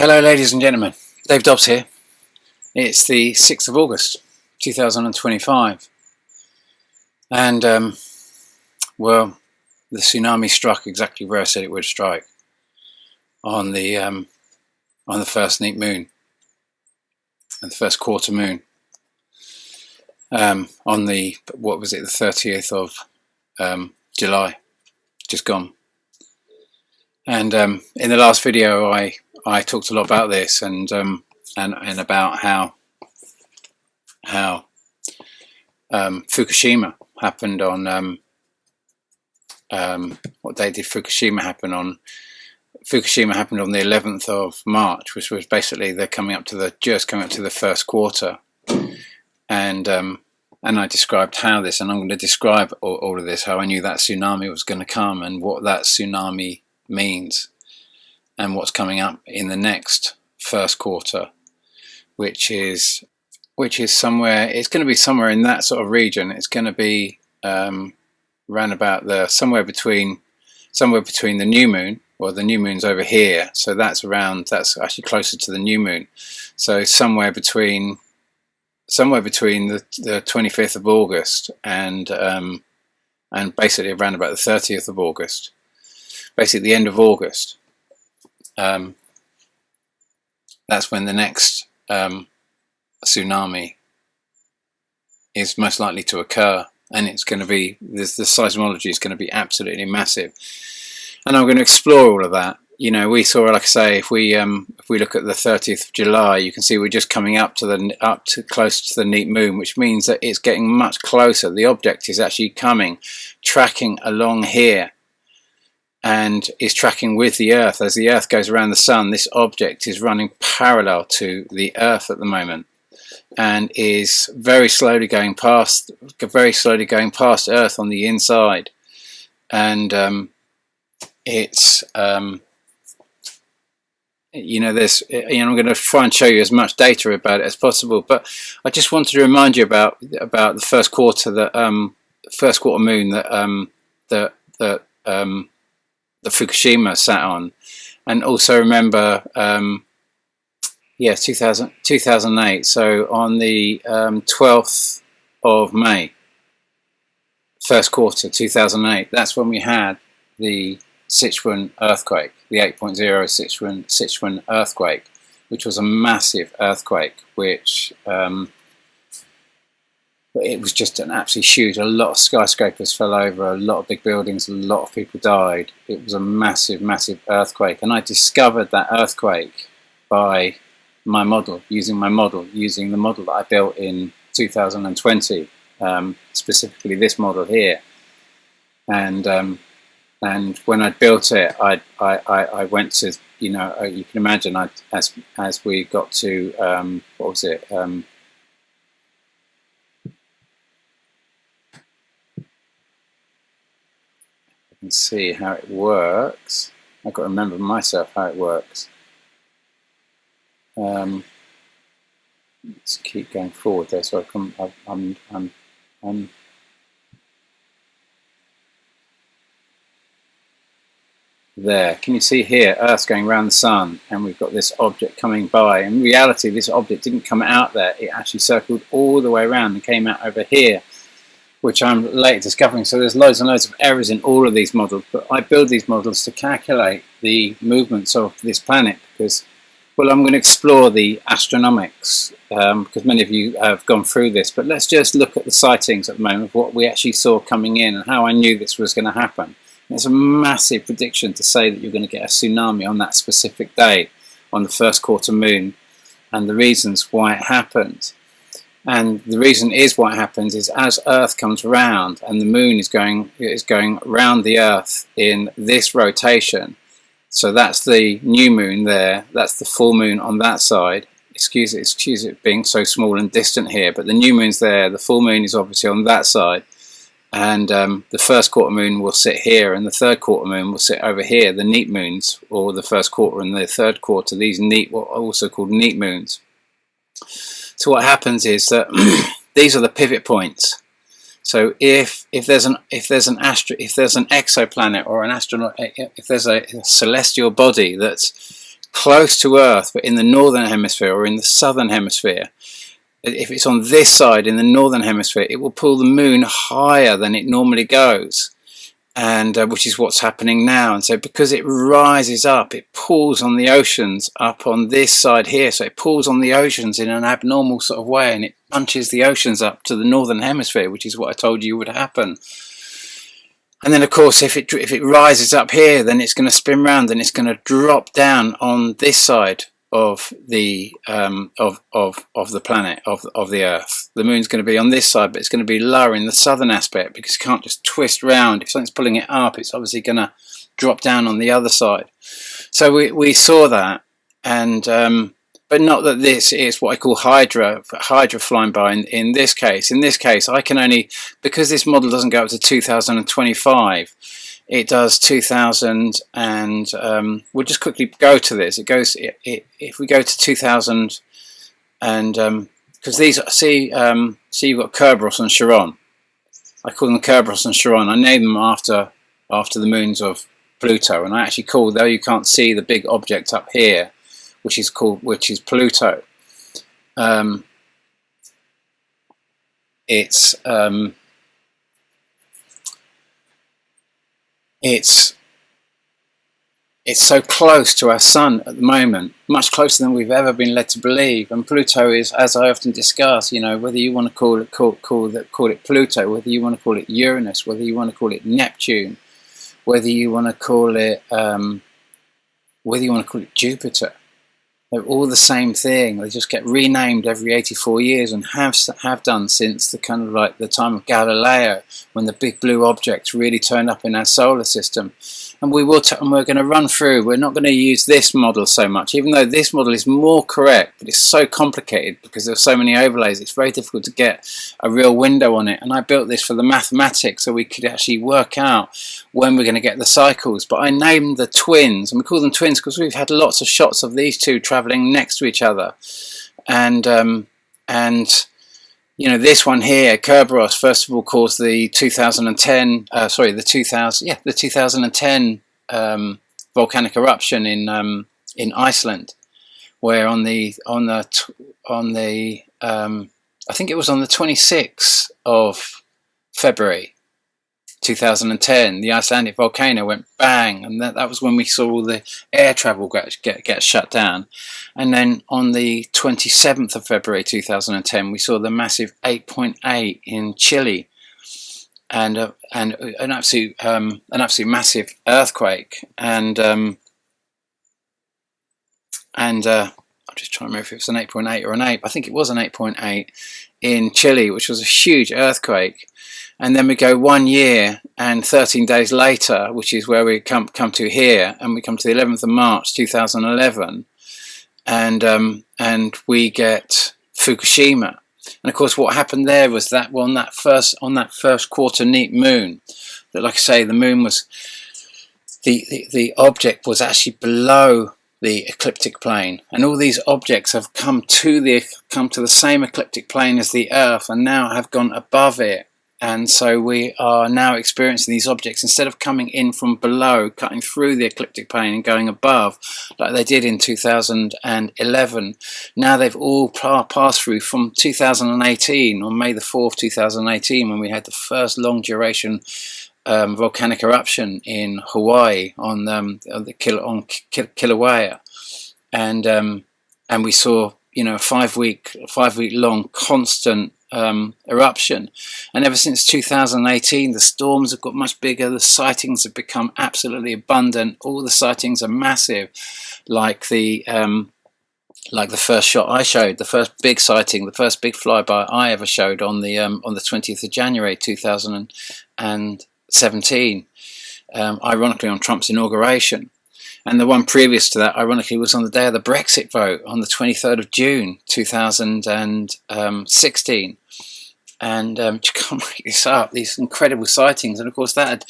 Hello ladies and gentlemen, Dave Dobbs here. It's the 6th of August 2025 and well, the tsunami struck exactly where I said it would strike, on the first neap moon and the first quarter moon, on the, what was it, the 30th of July, just gone. And in the last video I talked a lot about this and about how Fukushima happened on what day did Fukushima happen on? Fukushima happened on the 11th of March, which was basically they're just coming up to the first quarter, and I described how this, and I'm going to describe all of this, how I knew that tsunami was going to come and what that tsunami means and what's coming up in the next first quarter, which is somewhere, it's going to be somewhere in that sort of region. It's going to be round about somewhere between the new moon, or the new moon's over here, so that's actually closer to the new moon, so somewhere between the 25th of August and basically around about the 30th of August, basically the end of August. That's when the next tsunami is most likely to occur, and it's going to be, the seismology is going to be absolutely massive, and I'm going to explore all of that. You know, we saw, like I say, if we look at the 30th of July, you can see we're just coming up to close to the neap moon, which means that it's getting much closer. The object is actually tracking along here, and is tracking with the Earth. As the Earth goes around the Sun, this object is running parallel to the Earth at the moment, and is very slowly going past Earth on the inside. And it's you know, I'm going to try and show you as much data about it as possible, but I just wanted to remind you about the first quarter, first quarter moon that Fukushima sat on, and also remember, 2008. So on the 12th of May, first quarter 2008. That's when we had the Sichuan earthquake, the 8.0 Sichuan earthquake, which was a massive earthquake, which it was just an absolutely huge. A lot of skyscrapers fell over, a lot of big buildings, a lot of people died. It was a massive, massive earthquake, and I discovered that earthquake by my model, using the model that I built in 2020, specifically this model here. And when I built it, I went to, you know, you can imagine, as we got to what was it? And see how it works. I've got to remember myself how it works. Let's keep going forward there, so I'm there. Can you see here, Earth's going around the Sun, and we've got this object coming by. In reality, this object didn't come out there. It actually circled all the way around and came out over here, which I'm later discovering. So there's loads and loads of errors in all of these models, but I build these models to calculate the movements of this planet, because, well, I'm going to explore the astronomics, because many of you have gone through this, but let's just look at the sightings at the moment of what we actually saw coming in and how I knew this was going to happen. It's a massive prediction to say that you're going to get a tsunami on that specific day, on the first quarter moon, and the reasons why it happens. And the reason is why it happens is as Earth comes round and the moon is going around the Earth in this rotation. So that's the new moon there, that's the full moon on that side. Excuse it being so small and distant here, but the new moon's there, the full moon is obviously on that side, and the first quarter moon will sit here, and the third quarter moon will sit over here, the neap moons, or the first quarter and the third quarter. These are also called neap moons. So what happens is that these are the pivot points. So if there's an exoplanet or an astronaut, if there's a celestial body that's close to Earth, but in the Northern Hemisphere or in the Southern Hemisphere, if it's on this side in the Northern Hemisphere, it will pull the moon higher than it normally goes, and which is what's happening now. And so because it rises up, it pulls on the oceans up on this side here. So it pulls on the oceans in an abnormal sort of way, and it punches the oceans up to the Northern Hemisphere, which is what I told you would happen. And then, of course, if it rises up here, then it's going to spin round and it's going to drop down on this side of the the planet of the Earth. The moon's going to be on this side, but it's going to be lower in the southern aspect because you can't just twist round. If something's pulling it up, it's obviously going to drop down on the other side. So we saw that, and but not that this is what I call Hydra flying by in this case. In this case, I can only, because this model doesn't go up to 2025, it does 2000, and we'll just quickly go to this. It goes, if we go to 2000, and because these, see you've got Kerberos and Charon. I call them Kerberos and Charon. I name them after the moons of Pluto, and I actually call, though you can't see the big object up here, which is Pluto. It's so close to our sun at the moment, much closer than we've ever been led to believe. And Pluto is, as I often discuss, you know, whether you want to call it Pluto, whether you want to call it Uranus, whether you want to call it Neptune, whether you want to call it Jupiter. They're all the same thing. They just get renamed every 84 years and have done since the kind of like the time of Galileo, when the big blue objects really turned up in our solar system. And we're going to run through. We're not going to use this model so much, even though this model is more correct, but it's so complicated because there's so many overlays. It's very difficult to get a real window on it. And I built this for the mathematics so we could actually work out when we're going to get the cycles. But I named the twins, and we call them twins because we've had lots of shots of these two traveling next to each other. And you know, this one here, Kerberos, first of all, caused the 2010 volcanic eruption in Iceland, where on the I think it was on the 26th of February 2010, the Icelandic volcano went bang, and that was when we saw all the air travel get shut down. And then on the 27th of February 2010, we saw the massive 8.8 in Chile, and an absolute massive earthquake. And I'm just trying to remember if it was an 8.8 or an 8. I think it was an 8.8 in Chile, which was a huge earthquake. And then we go 1 year and 13 days later, which is where we come to here, and we come to the 11th of March 2011, and we get Fukushima. And of course, what happened there was that on that first quarter neap moon, that, like I say, the moon was the object was actually below the ecliptic plane, and all these objects have come to the same ecliptic plane as the Earth, and now have gone above it. And so we are now experiencing these objects, instead of coming in from below, cutting through the ecliptic plane and going above, like they did in 2011. Now they've all passed through from 2018, on May the 4th, 2018, when we had the first long duration volcanic eruption in Hawaii on Kilauea, and we saw, you know, a 5 week long constant eruption. And ever since 2018, the storms have got much bigger, the sightings have become absolutely abundant. All the sightings are massive, like the first shot I showed, the first big sighting, the first big flyby I ever showed on the 20th of January 2017, ironically on Trump's inauguration. And the one previous to that, ironically, was on the day of the Brexit vote, on the 23rd of June 2016. And you can't make this up, these incredible sightings. And of course that had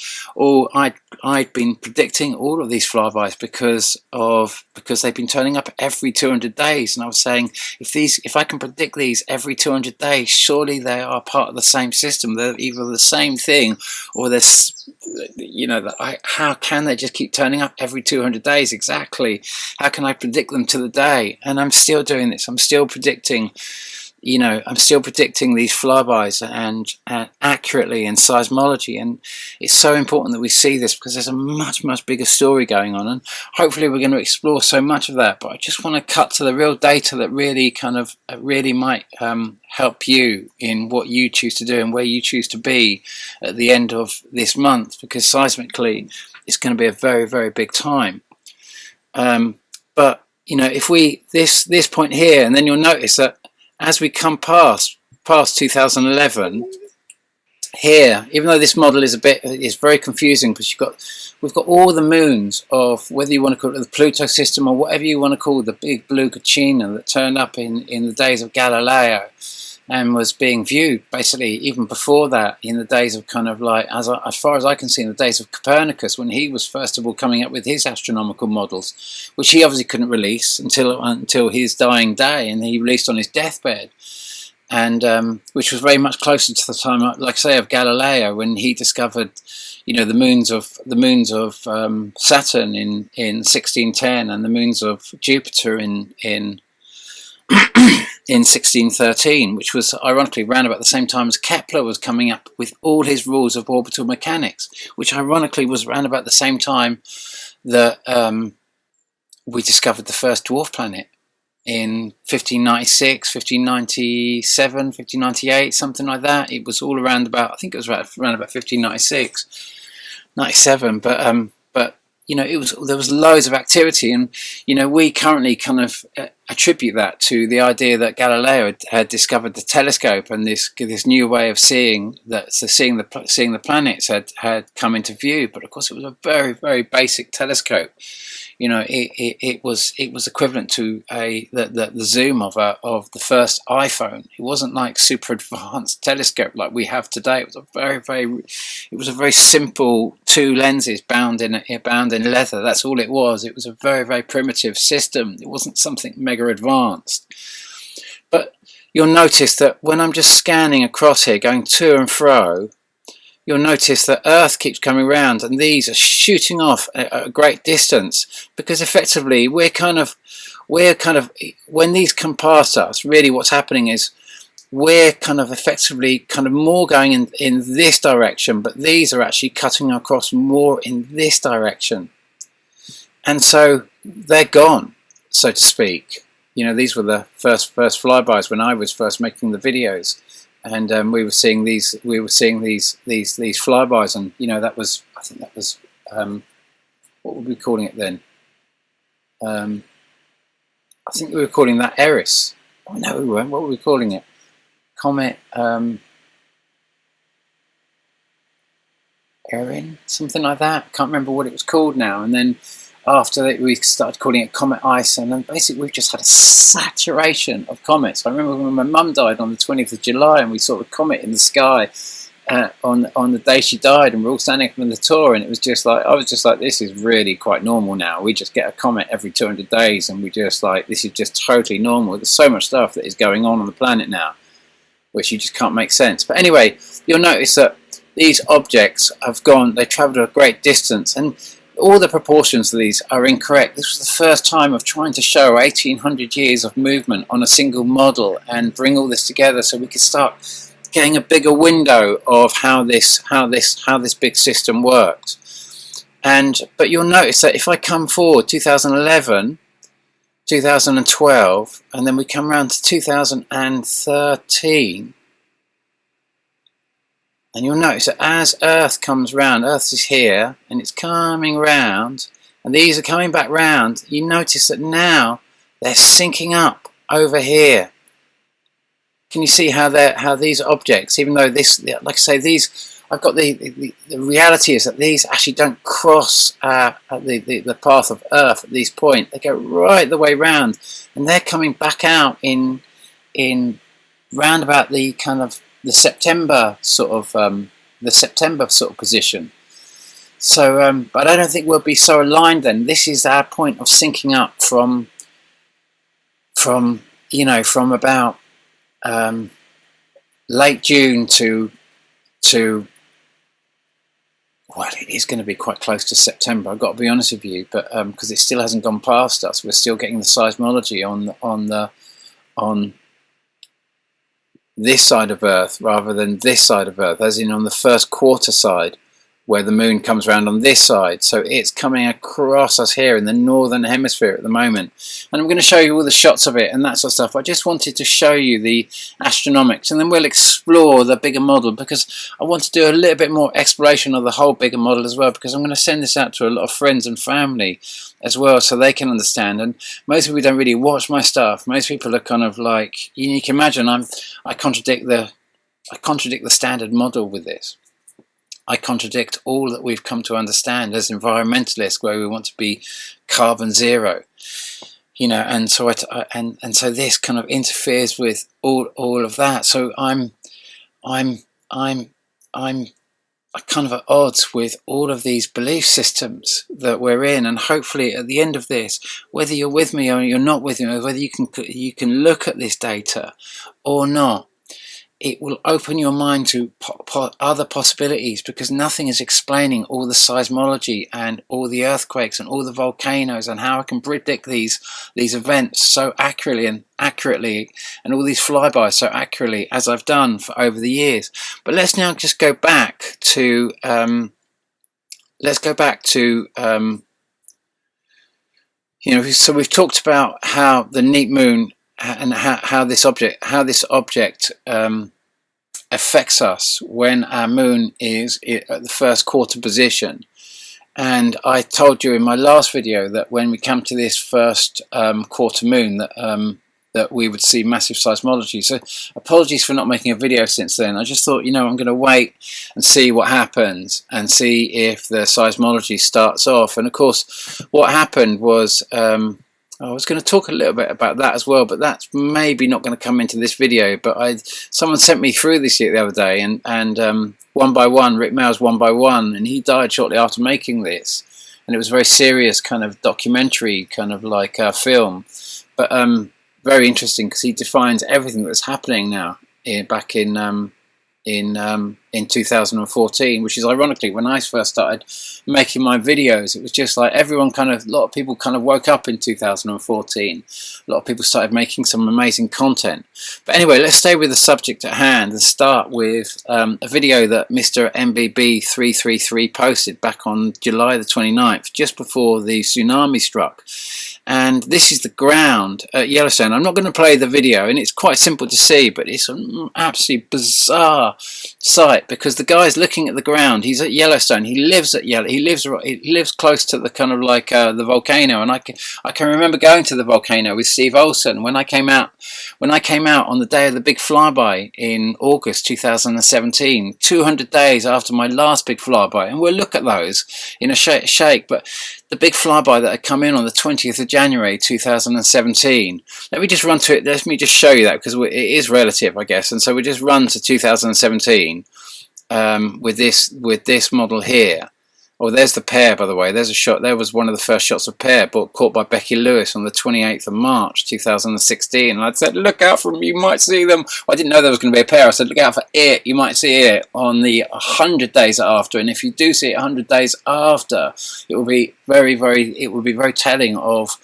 I'd been predicting all of these flybys because they've been turning up every 200 days. And I was saying, if I can predict these every 200 days, surely they are part of the same system. They're either the same thing, or they're, how can they just keep turning up every 200 days exactly? How can I predict them to the day? And I'm still doing this. I'm still predicting these flybys and accurately in seismology, and it's so important that we see this because there's a much bigger story going on, and hopefully we're going to explore so much of that. But I just want to cut to the real data that really might help you in what you choose to do and where you choose to be at the end of this month, because seismically it's going to be a very big time. But if we this point here, and then you'll notice that as we come past 2011 here, even though this model is very confusing, because we've got all the moons of, whether you want to call it the Pluto system or whatever you want to call the big blue Cucina that turned up in the days of Galileo and was being viewed basically even before that, in the days of as far as I can see, in the days of Copernicus, when he was first of all coming up with his astronomical models, which he obviously couldn't release until his dying day, and he released on his deathbed, and which was very much closer to the time, like I say, of Galileo, when he discovered the moons of Saturn in 1610 and the moons of Jupiter in 1613, which was ironically around about the same time as Kepler was coming up with all his rules of orbital mechanics, which ironically was around about the same time that we discovered the first dwarf planet in 1596, 1597, 1598, something like that. It was all around about, I think it was around about 1596, 97, but there was loads of activity, and we currently kind of attribute that to the idea that Galileo had discovered the telescope, and this new way of seeing the planets had come into view. But of course, it was a very basic telescope. It was equivalent to the zoom of the first iPhone. It wasn't like super advanced telescope like we have today. It was a very simple two lenses bound in leather. That's all it was. It was a very primitive system. It wasn't something mega advanced. But you'll notice that when I'm just scanning across here, going to and fro, you'll notice that Earth keeps coming round, and these are shooting off at a great distance, because effectively we're kind of when these come past us, really what's happening is we're effectively more going in this direction, but these are actually cutting across more in this direction, and so they're gone, so to speak. These were the first flybys when I was first making the videos. And we were seeing these flybys, and I think that was what were we calling it then? I think we were calling that Eris. Oh no, we weren't. What were we calling it? Comet Erin, something like that. Can't remember what it was called now. And then after that, we started calling it Comet Ice, and then basically we've just had a saturation of comets. I remember when my mum died on the 20th of July, and we saw a comet in the sky on the day she died, and we're all standing up in the tour, and it was just like, I was just like, this is really quite normal now. We just get a comet every 200 days, and we just like, this is just totally normal. There's so much stuff that is going on the planet now, which you just can't make sense. But anyway, you'll notice that these objects have gone, they travelled a great distance, and all the proportions of these are incorrect. This was the first time of trying to show 1800 years of movement on a single model and bring all this together so we could start getting a bigger window of how this big system worked. But you'll notice that if I come forward 2011, 2012, and then we come around to 2013, and you'll notice that as Earth comes round, Earth is here, and it's coming round, and these are coming back round, you notice that now they're syncing up over here. Can you see how these objects, even though this, like I say, these, I've got the reality is that these actually don't cross the path of Earth at these points. They go right the way round, and they're coming back out in round about the kind of September sort of position. So, but I don't think we'll be so aligned then. This is our point of syncing up from about late June to well, it is going to be quite close to September. I've got to be honest with you, but because it still hasn't gone past us, we're still getting the seismology on this side of Earth rather than this side of Earth, as in on the first quarter side, where the moon comes around on this side. So it's coming across us here in the Northern Hemisphere at the moment. And I'm going to show you all the shots of it and that sort of stuff. I just wanted to show you the astronomics, and then we'll explore the bigger model, because I want to do a little bit more exploration of the whole bigger model as well, because I'm going to send this out to a lot of friends and family as well, so they can understand. And most people don't really watch my stuff. Most people are kind of like, you can imagine, I contradict the standard model with this. I contradict all that we've come to understand as environmentalists, where we want to be carbon zero, and so and so this kind of interferes with all of that. So I'm kind of at odds with all of these belief systems that we're in, and hopefully at the end of this, whether you're with me or you're not with me, or whether you can look at this data or not, it will open your mind to other possibilities, because nothing is explaining all the seismology and all the earthquakes and all the volcanoes and how I can predict these events so accurately and all these flybys so accurately as I've done for over the years. But let's now just go back to so we've talked about how the neat moon and how this object affects us when our moon is at the first quarter position. And I told you in my last video that when we come to this first quarter moon, that we would see massive seismology. So apologies for not making a video since then. I just thought, I'm going to wait and see what happens and see if the seismology starts off. And of course, what happened was, I was going to talk a little bit about that as well, but that's maybe not going to come into this video. But someone sent me through this the other day, and one by one, Rick Mayall's One by One, and he died shortly after making this. And it was a very serious kind of documentary, kind of like a film, but very interesting, because he defines everything that's happening now back in 2014, which is ironically when I first started making my videos. It was just like a lot of people kind of woke up in 2014. A lot of people started making some amazing content. But anyway, let's stay with the subject at hand and start with a video that Mr. MBB333 posted back on July the 29th, just before the tsunami struck. And this is the ground at Yellowstone. I'm not going to play the video, and it's quite simple to see, but it's an absolutely bizarre sight, because the guy's looking at the ground. He's at Yellowstone. He lives at He lives close to the kind of like the volcano. And I can remember going to the volcano with Steve Olsen when I came out on the day of the big flyby in August 2017, 200 days after my last big flyby. And we'll look at those in a shake. But the big flyby that had come in on the 20th of January 2017. Let me just run to it. Let me just show you that, because it is relative, I guess. And so we just run to 2017 with this model here. Oh, there's the pair, by the way. There's a shot. There was one of the first shots of pair caught by Becky Lewis on the 28th of March 2016. And I said, look out for them, you might see them. Well, I didn't know there was going to be a pair. I said, look out for it, you might see it on the 100 days after. And if you do see it 100 days after, it will be very telling of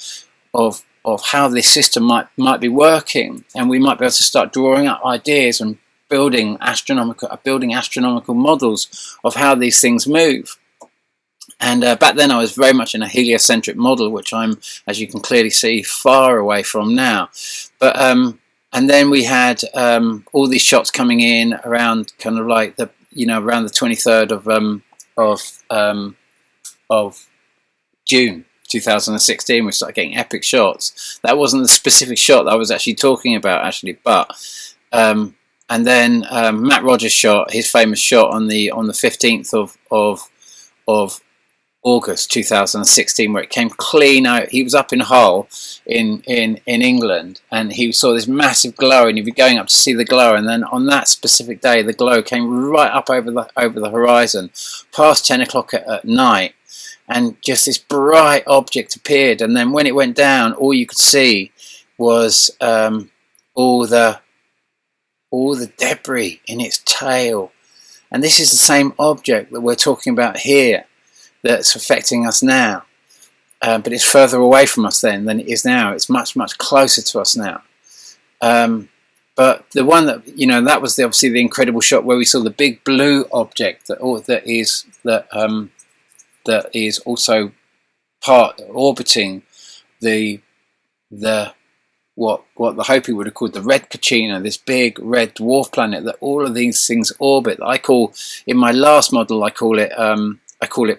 how this system might be working. And we might be able to start drawing up ideas and building astronomical models of how these things move. And back then I was very much in a heliocentric model, which I'm, as you can clearly see, far away from now. But and then we had all these shots coming in around kind of like around the 23rd of June 2016. We started getting epic shots. That wasn't the specific shot that I was actually talking about, but and then Matt Rogers shot his famous shot on the 15th of August 2016, where it came clean out. He was up in Hull in England, and he saw this massive glow, and he'd be going up to see the glow, and then on that specific day the glow came right up over the horizon past 10 o'clock at night, and just this bright object appeared, and then when it went down, all you could see was all the debris in its tail. And this is the same object that we're talking about here that's affecting us now, but it's further away from us then than it is now. It's much closer to us now. But the one that, you know, that was obviously the incredible shot where we saw the big blue object that is also orbiting the what the Hopi would have called the red Kachina, this big red dwarf planet that all of these things orbit. I call, in my last model, I call it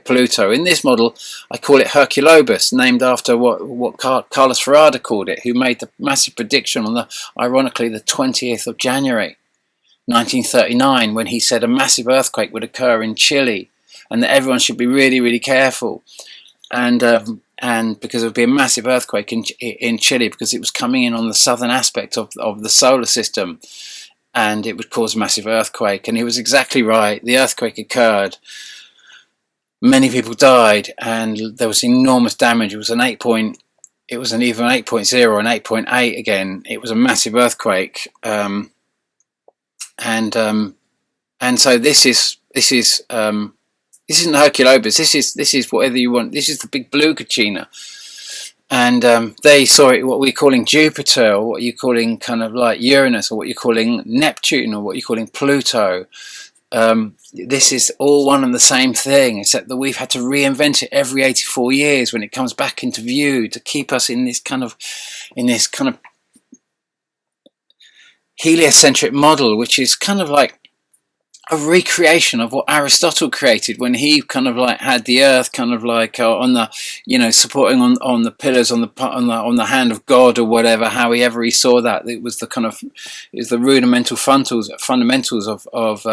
Pluto. In this model, I call it Herculobus, named after what Carlos Ferrada called it, who made the massive prediction on ironically, the 20th of January, 1939, when he said a massive earthquake would occur in Chile, and that everyone should be really careful, and because it would be a massive earthquake in Chile, because it was coming in on the southern aspect of the solar system, and it would cause a massive earthquake. And he was exactly right. The earthquake occurred. Many people died, and there was enormous damage. It was either an 8.0 or an 8.8 again. It was a massive earthquake, and so this isn't Herculobus. This is whatever you want. This is the big blue Kachina, and they saw it what we're calling Jupiter, or what you're calling kind of like Uranus, or what you're calling Neptune, or what you're calling Pluto. This is all one and the same thing, except that we've had to reinvent it every 84 years when it comes back into view to keep us in this kind of heliocentric model, which is kind of like a recreation of what Aristotle created when he kind of like had the Earth kind of like on the, you know, supporting on the pillars on the hand of God or whatever. However he saw that, it was the kind of, it was the rudimental fundamentals of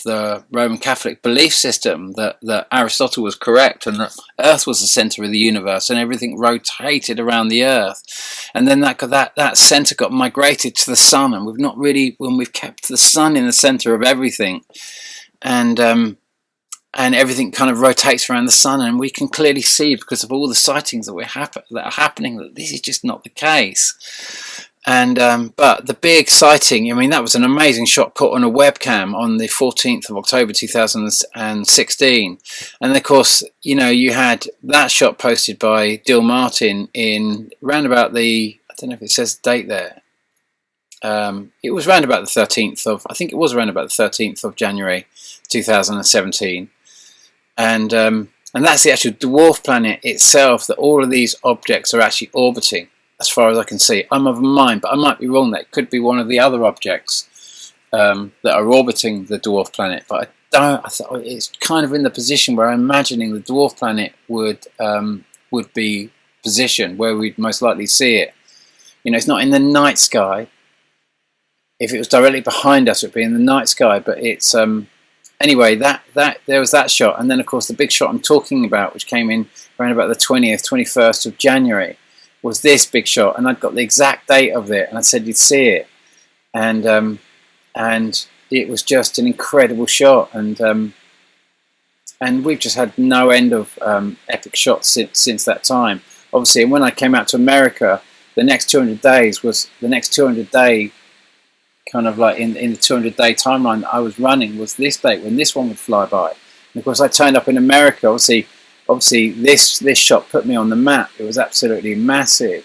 the Roman Catholic belief system that Aristotle was correct, and that Earth was the center of the universe, and everything rotated around the Earth. And then that center got migrated to the sun, and when we've kept the sun in the center of everything, and everything kind of rotates around the sun, and we can clearly see, because of all the sightings that are happening, that this is just not the case. And but the big sighting, I mean, that was an amazing shot caught on a webcam on the 14th of October 2016. And of course, you know, you had that shot posted by Dill Martin in round about the, I don't know if it says the date there. It was around about the 13th of, I think it was around about the 13th of January 2017. And that's the actual dwarf planet itself that all of these objects are actually orbiting. As far as I can see, I'm of a mind, but I might be wrong. That could be one of the other objects that are orbiting the dwarf planet. But I thought it's kind of in the position where I'm imagining the dwarf planet would be positioned, where we'd most likely see it. You know, it's not in the night sky. If it was directly behind us, it would be in the night sky. But it's anyway. That there was that shot, and then of course the big shot I'm talking about, which came in around about the 21st of January. Was this big shot, and I'd got the exact date of it, and I said you'd see it, and it was just an incredible shot, and we've just had no end of epic shots since that time. Obviously, and when I came out to America, the next 200 days was the next 200-day kind of like in the 200-day timeline that I was running was this date when this one would fly by. And of course, I turned up in America. Obviously, this shot put me on the map. It was absolutely massive,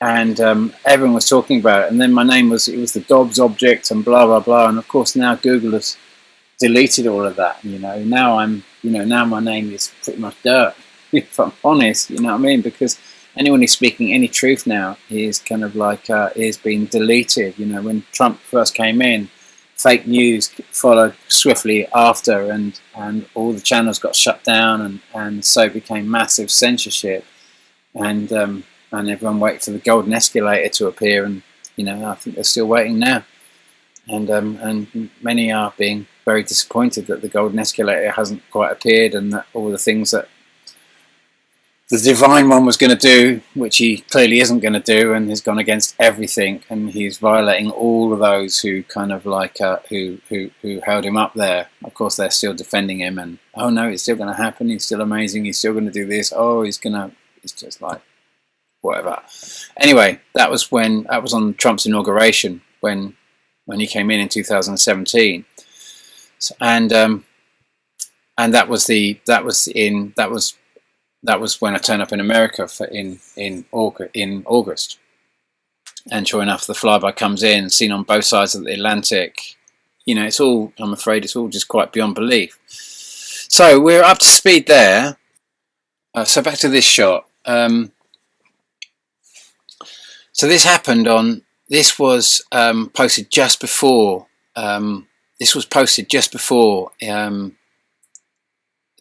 and everyone was talking about it. And then my name was the Dobbs object, and blah blah blah. And of course, now Google has deleted all of that. You know, now my name is pretty much dirt. If I'm honest, you know what I mean? Because anyone who's speaking any truth now is kind of like is being deleted. You know, when Trump first came in, fake news followed swiftly after, and all the channels got shut down, and so it became massive censorship, and everyone waited for the golden escalator to appear, and you know, I think they're still waiting now, and many are being very disappointed that the golden escalator hasn't quite appeared, and that all the things that the divine one was going to do, which he clearly isn't going to do, and has gone against everything, and he's violating all of those who kind of like who held him up there. Of course, they're still defending him, and oh no, it's still going to happen. He's still amazing. He's still going to do this. Oh, he's gonna. It's just like whatever. Anyway, that was on Trump's inauguration when he came in 2017, so, and that was when I turned up in America in August, and sure enough, the flyby comes in, seen on both sides of the Atlantic. You know, it's all, I'm afraid, it's all just quite beyond belief. So we're up to speed there. So back to this shot. So this happened on. This was posted just before.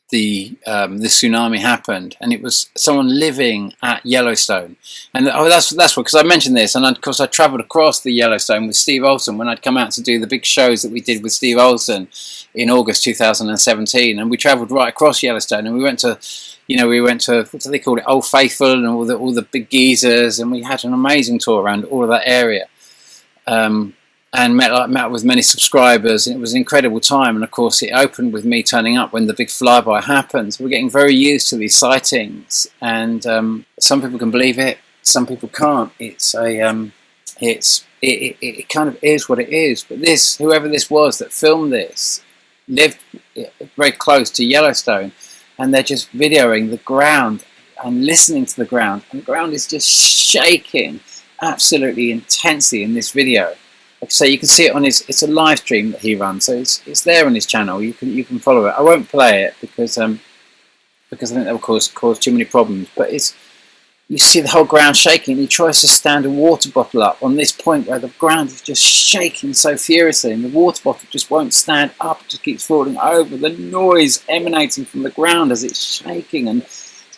The tsunami happened, and it was someone living at Yellowstone, and that's what, because I mentioned this, and of course I travelled across the Yellowstone with Steve Olsen when I'd come out to do the big shows that we did with Steve Olsen in August 2017, and we travelled right across Yellowstone, and we went to what do they call it, Old Faithful, and all the big geysers, and we had an amazing tour around all of that area. And met up with many subscribers, and it was an incredible time. And of course, it opened with me turning up when the big flyby happened. We're getting very used to these sightings, and some people can believe it, some people can't. It kind of is what it is. But whoever this was that filmed this, lived very close to Yellowstone, and they're just videoing the ground and listening to the ground, and the ground is just shaking absolutely intensely in this video. So you can see it on it's a live stream that he runs, so it's there on his channel. You can follow it. I won't play it because I think that will cause too many problems. But you see the whole ground shaking. He tries to stand a water bottle up on this point where the ground is just shaking so furiously, and the water bottle just won't stand up. It just keeps falling over. The noise emanating from the ground as it's shaking, and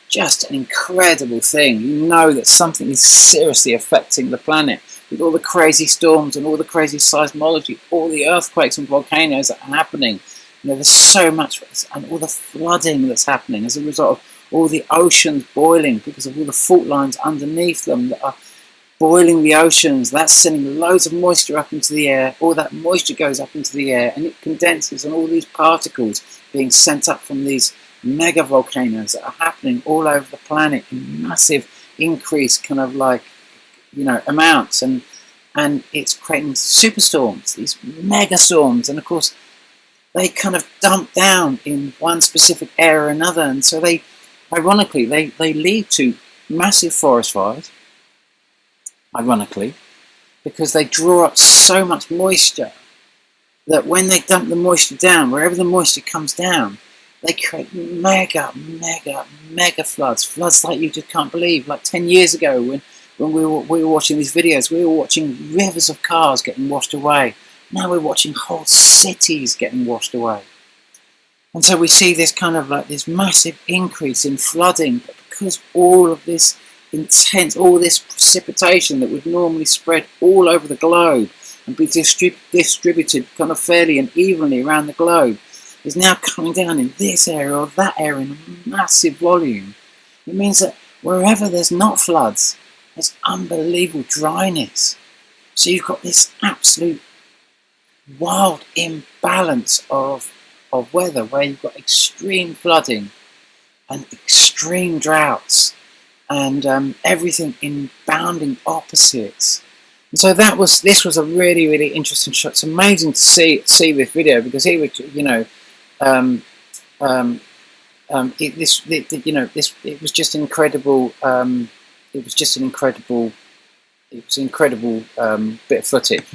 just an incredible thing. You know that something is seriously affecting the planet. With all the crazy storms and all the crazy seismology, all the earthquakes and volcanoes that are happening, there's so much, and all the flooding that's happening as a result of all the oceans boiling because of all the fault lines underneath them that are boiling the oceans. That's sending loads of moisture up into the air. All that moisture goes up into the air, and it condenses, and all these particles being sent up from these mega volcanoes that are happening all over the planet in massive increase, kind of like, amounts, and it's creating superstorms, these mega storms, and of course they kind of dump down in one specific area or another, and so they lead to massive forest fires, ironically, because they draw up so much moisture that when they dump the moisture down, wherever the moisture comes down, they create mega floods like you just can't believe. Like 10 years ago when we were watching these videos, we were watching rivers of cars getting washed away. Now we're watching whole cities getting washed away. And so we see this kind of like this massive increase in flooding, but because all of this all this precipitation that would normally spread all over the globe and be distributed kind of fairly and evenly around the globe, is now coming down in this area or that area in a massive volume. It means that wherever there's not floods, there's unbelievable dryness. So you've got this absolute wild imbalance of weather, where you've got extreme flooding and extreme droughts, and everything in bounding opposites. And so this was a really, really interesting shot. It's amazing to see this video, because it was just incredible. It was an incredible bit of footage.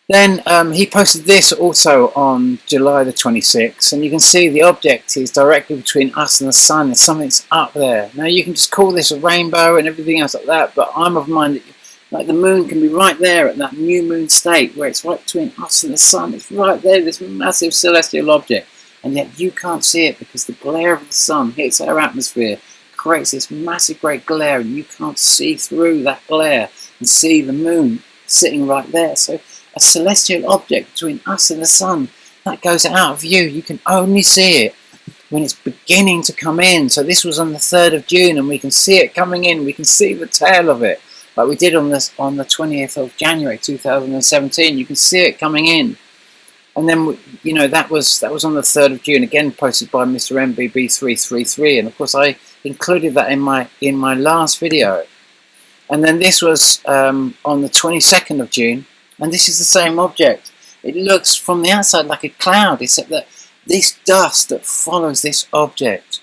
Then he posted this also on July the 26th, and you can see the object is directly between us and the sun. There's something that's up there. Now you can just call this a rainbow and everything else like that, but I'm of mind that like the moon can be right there at that new moon state where it's right between us and the sun. It's right there, this massive celestial object, and yet you can't see it because the glare of the sun hits our atmosphere, creates this massive great glare, and you can't see through that glare and see the moon sitting right there. So a celestial object between us and the sun that goes out of view. You can only see it when it's beginning to come in. So this was on the 3rd of June, and we can see it coming in. We can see the tail of it, like we did on the 20th of January 2017. You can see it coming in. And then, you know, that was on the 3rd of June, again posted by Mr. MBB333, and of course I included that in my last video. And then this was on the 22nd of June, and this is the same object. It looks from the outside like a cloud, except that this dust that follows this object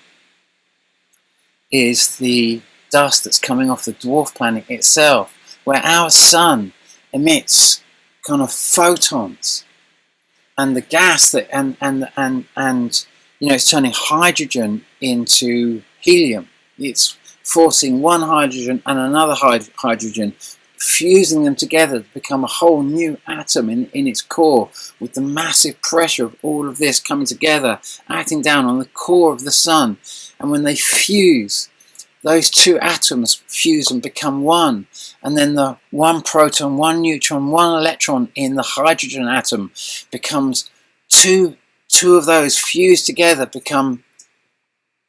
is the dust that's coming off the dwarf planet itself, where our sun emits kind of photons. And the gas that and you know, it's turning hydrogen into helium. It's forcing one hydrogen and another hydrogen, fusing them together to become a whole new atom in its core, with the massive pressure of all of this coming together, acting down on the core of the sun. And when they fuse, those two atoms fuse and become one, and then the one proton, one neutron, one electron in the hydrogen atom becomes two of those fused together become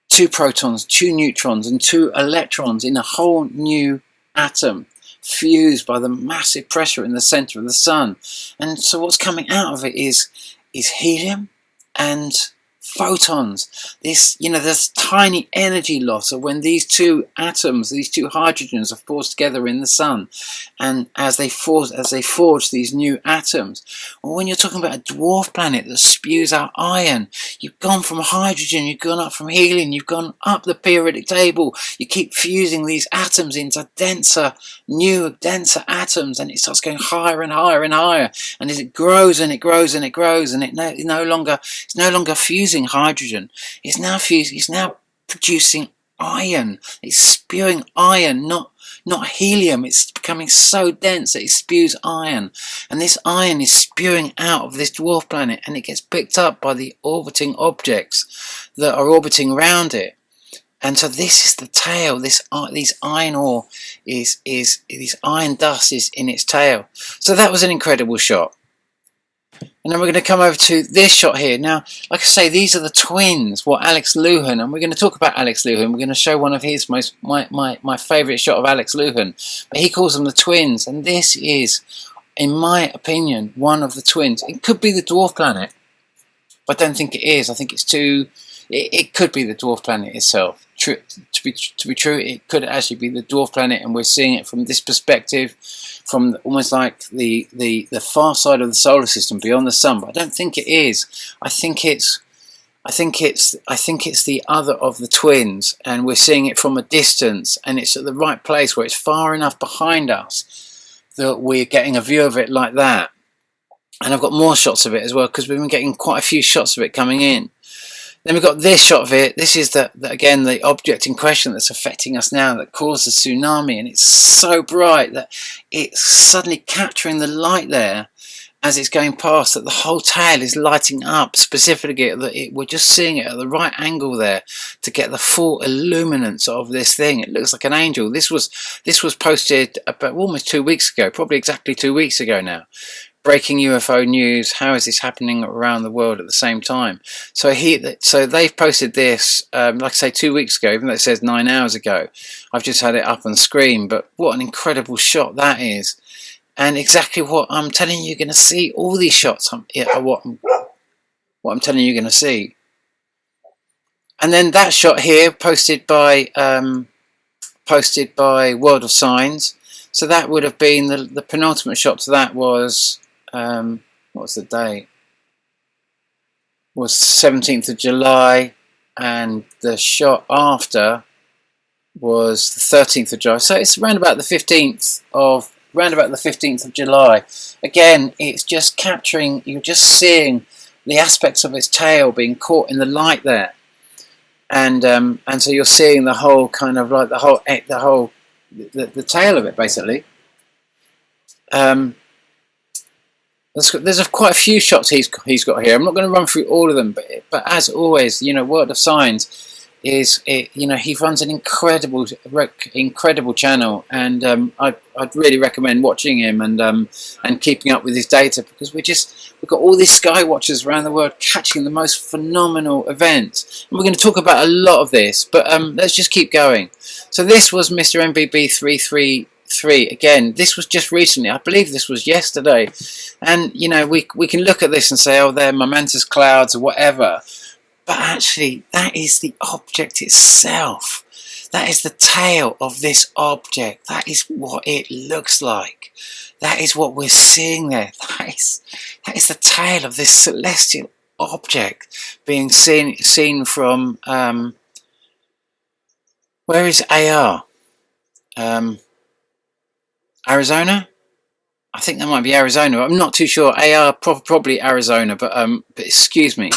two protons, two neutrons, and two electrons in a whole new atom, fused by the massive pressure in the center of the sun. And so what's coming out of it is helium and photons. This, you know, there's tiny energy loss of when these two atoms, these two hydrogens, are forced together in the sun, and as they forge these new atoms. Well, when you're talking about a dwarf planet that spews out iron, you've gone from hydrogen, you've gone up from helium, you've gone up the periodic table. You keep fusing these atoms into denser atoms, and it starts going higher and higher and higher. And as it grows and it grows and it grows, and it's no longer fusing hydrogen. It's now producing iron. It's spewing iron, not helium. It's becoming so dense that it spews iron, and this iron is spewing out of this dwarf planet, and it gets picked up by the orbiting objects that are orbiting around it. And so this is the tail. These iron ore this iron dust is in its tail. So that was an incredible shot. And then we're going to come over to this shot here. Now, like I say, these are the twins, Alex Luhan, and we're going to talk about Alex Luhan. We're going to show one of his my favourite shot of Alex Luhan. But he calls them the twins, and this is, in my opinion, one of the twins. It could be the dwarf planet, but I don't think it is. I think it's too... It could be the dwarf planet itself. To be true, it could actually be the dwarf planet, and we're seeing it from this perspective, from almost like the far side of the solar system beyond the sun. But I don't think it is. I think it's the other of the twins, and we're seeing it from a distance, and it's at the right place where it's far enough behind us that we're getting a view of it like that. And I've got more shots of it as well, because we've been getting quite a few shots of it coming in. Then we've got this shot of it. This is again the object in question that's affecting us now, that caused the tsunami, and it's so bright that it's suddenly capturing the light there as it's going past, that the whole tail is lighting up specifically. We're just seeing it at the right angle there to get the full illuminance of this thing. It looks like an angel. This was posted about almost 2 weeks ago, probably exactly 2 weeks ago now. Breaking UFO news. How is this happening around the world at the same time? So they've posted this, like I say, 2 weeks ago, even though it says 9 hours ago. I've just had it up on screen, but what an incredible shot that is. And exactly what I'm telling you, you're going to see. All these shots are what I'm telling you, you're going to see. And then that shot here, posted by World of Signs. So that would have been the penultimate shot to that was... what's the date? Was 17th of July, and the shot after was the 13th of July. So it's around about the 15th of July. Again, it's just capturing. You're just seeing the aspects of its tail being caught in the light there, and so you're seeing the whole kind of like the tail of it basically. There's quite a few shots he's got here. I'm not going to run through all of them, but as always, you know, World of Signs you know, he runs an incredible channel, and I'd really recommend watching him and keeping up with his data, because we've got all these sky watchers around the world catching the most phenomenal events, and we're going to talk about a lot of this, but let's just keep going. So this was Mr. MBB 333. Again, this was just recently, I believe this was yesterday, and you know, we can look at this and say, oh, they're momentous clouds or whatever. But actually, that is the object itself. That is the tail of this object. That is what it looks like. That is what we're seeing there. That is the tail of this celestial object being seen from, where is AR? Arizona? I think that might be Arizona. I'm not too sure. AR probably Arizona, but excuse me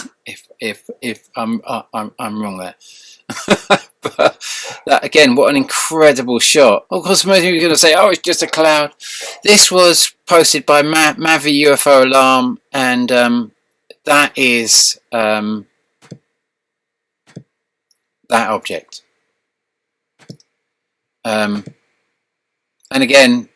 if I'm wrong there. But that, again, what an incredible shot. Of course, most people are going to say, "Oh, it's just a cloud." This was posted by Mavi UFO Alarm, and that is that object. And again.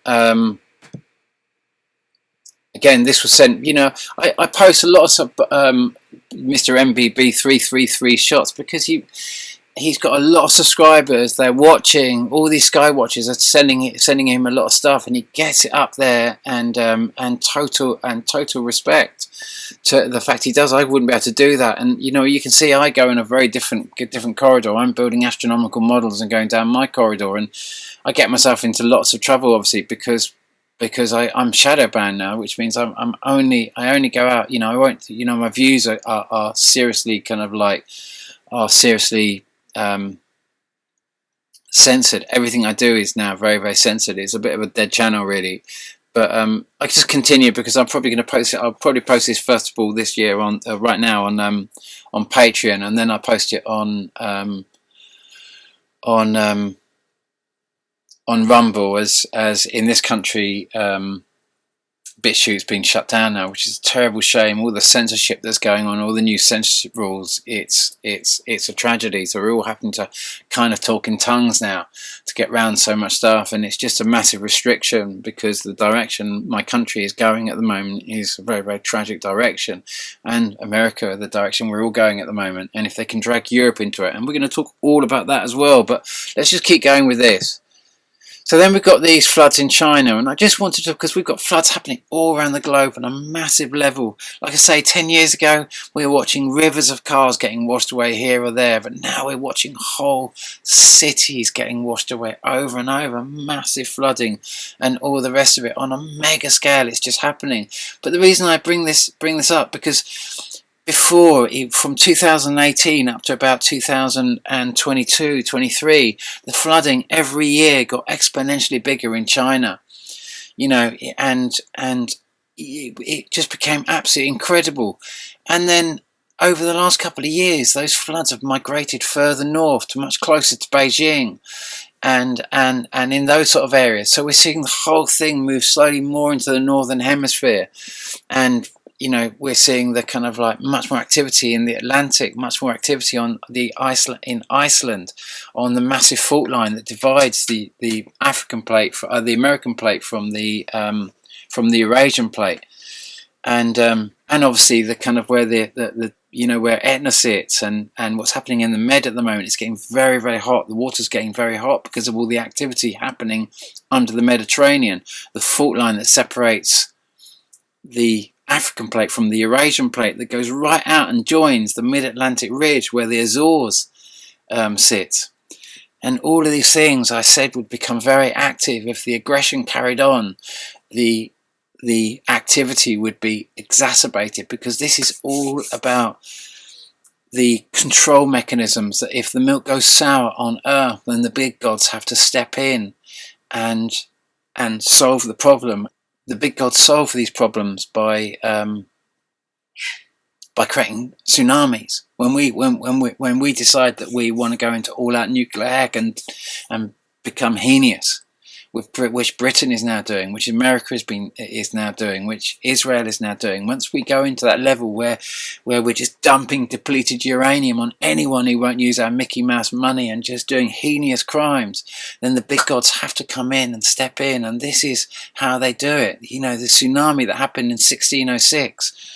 Again, this was sent, you know, I post a lot of Mr. MBB 333 shots, because he's got a lot of subscribers. They're watching, all these sky watchers are sending him a lot of stuff, and he gets it up there, and total respect to the fact he does. I wouldn't be able to do that. And you know, you can see I go in a very different corridor. I'm building astronomical models and going down my corridor, and I get myself into lots of trouble, obviously, because I'm shadow banned now, which means I only go out. You know, I won't. You know, my views are seriously seriously censored. Everything I do is now very, very censored. It's a bit of a dead channel, really. But I just continue, because I'm probably going to post it. I'll probably post this first of all this year on right now on Patreon, and then I post it on Rumble, as in this country, BitChute's been shut down now, which is a terrible shame. All the censorship that's going on, all the new censorship rules, it's a tragedy. So we're all having to kind of talk in tongues now to get around so much stuff, and it's just a massive restriction, because the direction my country is going at the moment is a very, very tragic direction, and America, the direction we're all going at the moment. And if they can drag Europe into it, and we're going to talk all about that as well, but let's just keep going with this. So then we've got these floods in China, and I just wanted to, because we've got floods happening all around the globe on a massive level. Like I say, 10 years ago, we were watching rivers of cars getting washed away here or there, but now we're watching whole cities getting washed away over and over, massive flooding and all the rest of it on a mega scale. It's just happening. But the reason I bring this up, because before, from 2018 up to about 2022-23, the flooding every year got exponentially bigger in China, you know, and it just became absolutely incredible. And then over the last couple of years, those floods have migrated further north, to much closer to Beijing, and in those sort of areas. So we're seeing the whole thing move slowly more into the Northern Hemisphere, and you know, we're seeing the kind of like much more activity in the Atlantic, much more activity on the Iceland, on the massive fault line that divides the African plate, the American plate from the Eurasian plate, and obviously the kind of where the you know, where Etna sits, and what's happening in the Med at the moment. It's getting very, very hot. The water's getting very hot because of all the activity happening under the Mediterranean. The fault line that separates the African plate from the Eurasian plate, that goes right out and joins the mid-Atlantic ridge where the Azores sit. And all of these things, I said, would become very active if the aggression carried on. The activity would be exacerbated, because this is all about the control mechanisms, that if the milk goes sour on Earth, then the big gods have to step in and solve the problem. The big gods solve these problems by creating tsunamis. When we decide that we want to go into all-out nuclear attack and become heinous, which Britain is now doing, which America is now doing, which Israel is now doing. Once we go into that level where we're just dumping depleted uranium on anyone who won't use our Mickey Mouse money and just doing heinous crimes, then the big gods have to come in and step in, and this is how they do it. You know, the tsunami that happened in 1606.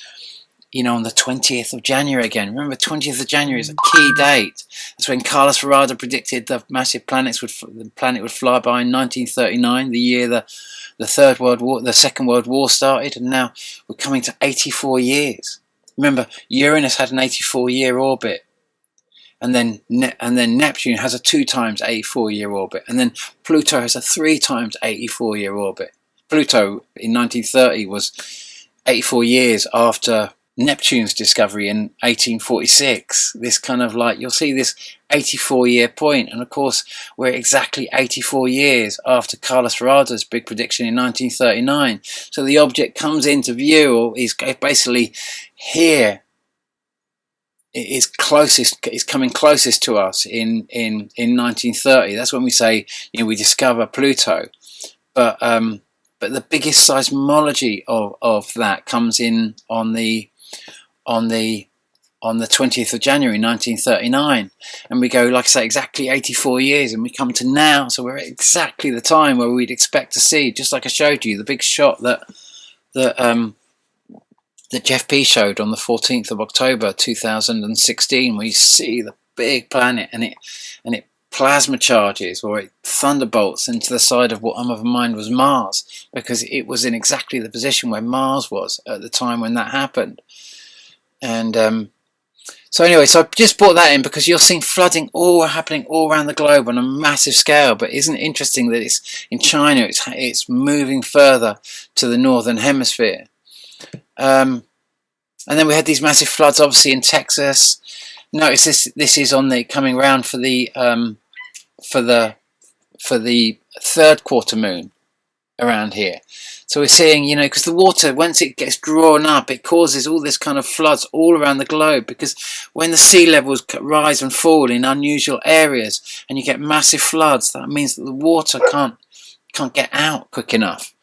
You know, on the 20th of January again. Remember, 20th of January is a key date. That's when Carlos Ferrada predicted the planet would fly by in 1939, the year the Second World War started, and now we're coming to 84 years. Remember, Uranus had an 84-year orbit, and then Neptune has a 2 times 84-year orbit, and then Pluto has a 3 times 84-year orbit. Pluto in 1930 was 84 years after Neptune's discovery in 1846. This kind of like, you'll see this 84-year point, and of course we're exactly 84 years after Carlos Ferrada's big prediction in 1939. So the object comes into view, or is basically here. It is coming closest to us in 1930. That's when we say, you know, we discover Pluto. But the biggest seismology of that comes in on the 20th of January 1939, and we go, like I say, exactly 84 years, and we come to now. So we're at exactly the time where we'd expect to see, just like I showed you, the big shot that Jeff P showed on the 14th of October 2016, where you see the big planet and it plasma charges, or it thunderbolts into the side of what I'm of mind was Mars, because it was in exactly the position where Mars was at the time when that happened. And so anyway, so I just brought that in because you're seeing flooding happening all around the globe on a massive scale. But isn't it interesting that it's in China, it's moving further to the Northern Hemisphere. And then we had these massive floods, obviously, in Texas. Notice this is on the coming round for the third quarter moon around here. So we're seeing, you know, because the water, once it gets drawn up, it causes all this kind of floods all around the globe, because when the sea levels rise and fall in unusual areas and you get massive floods, that means that the water can't get out quick enough.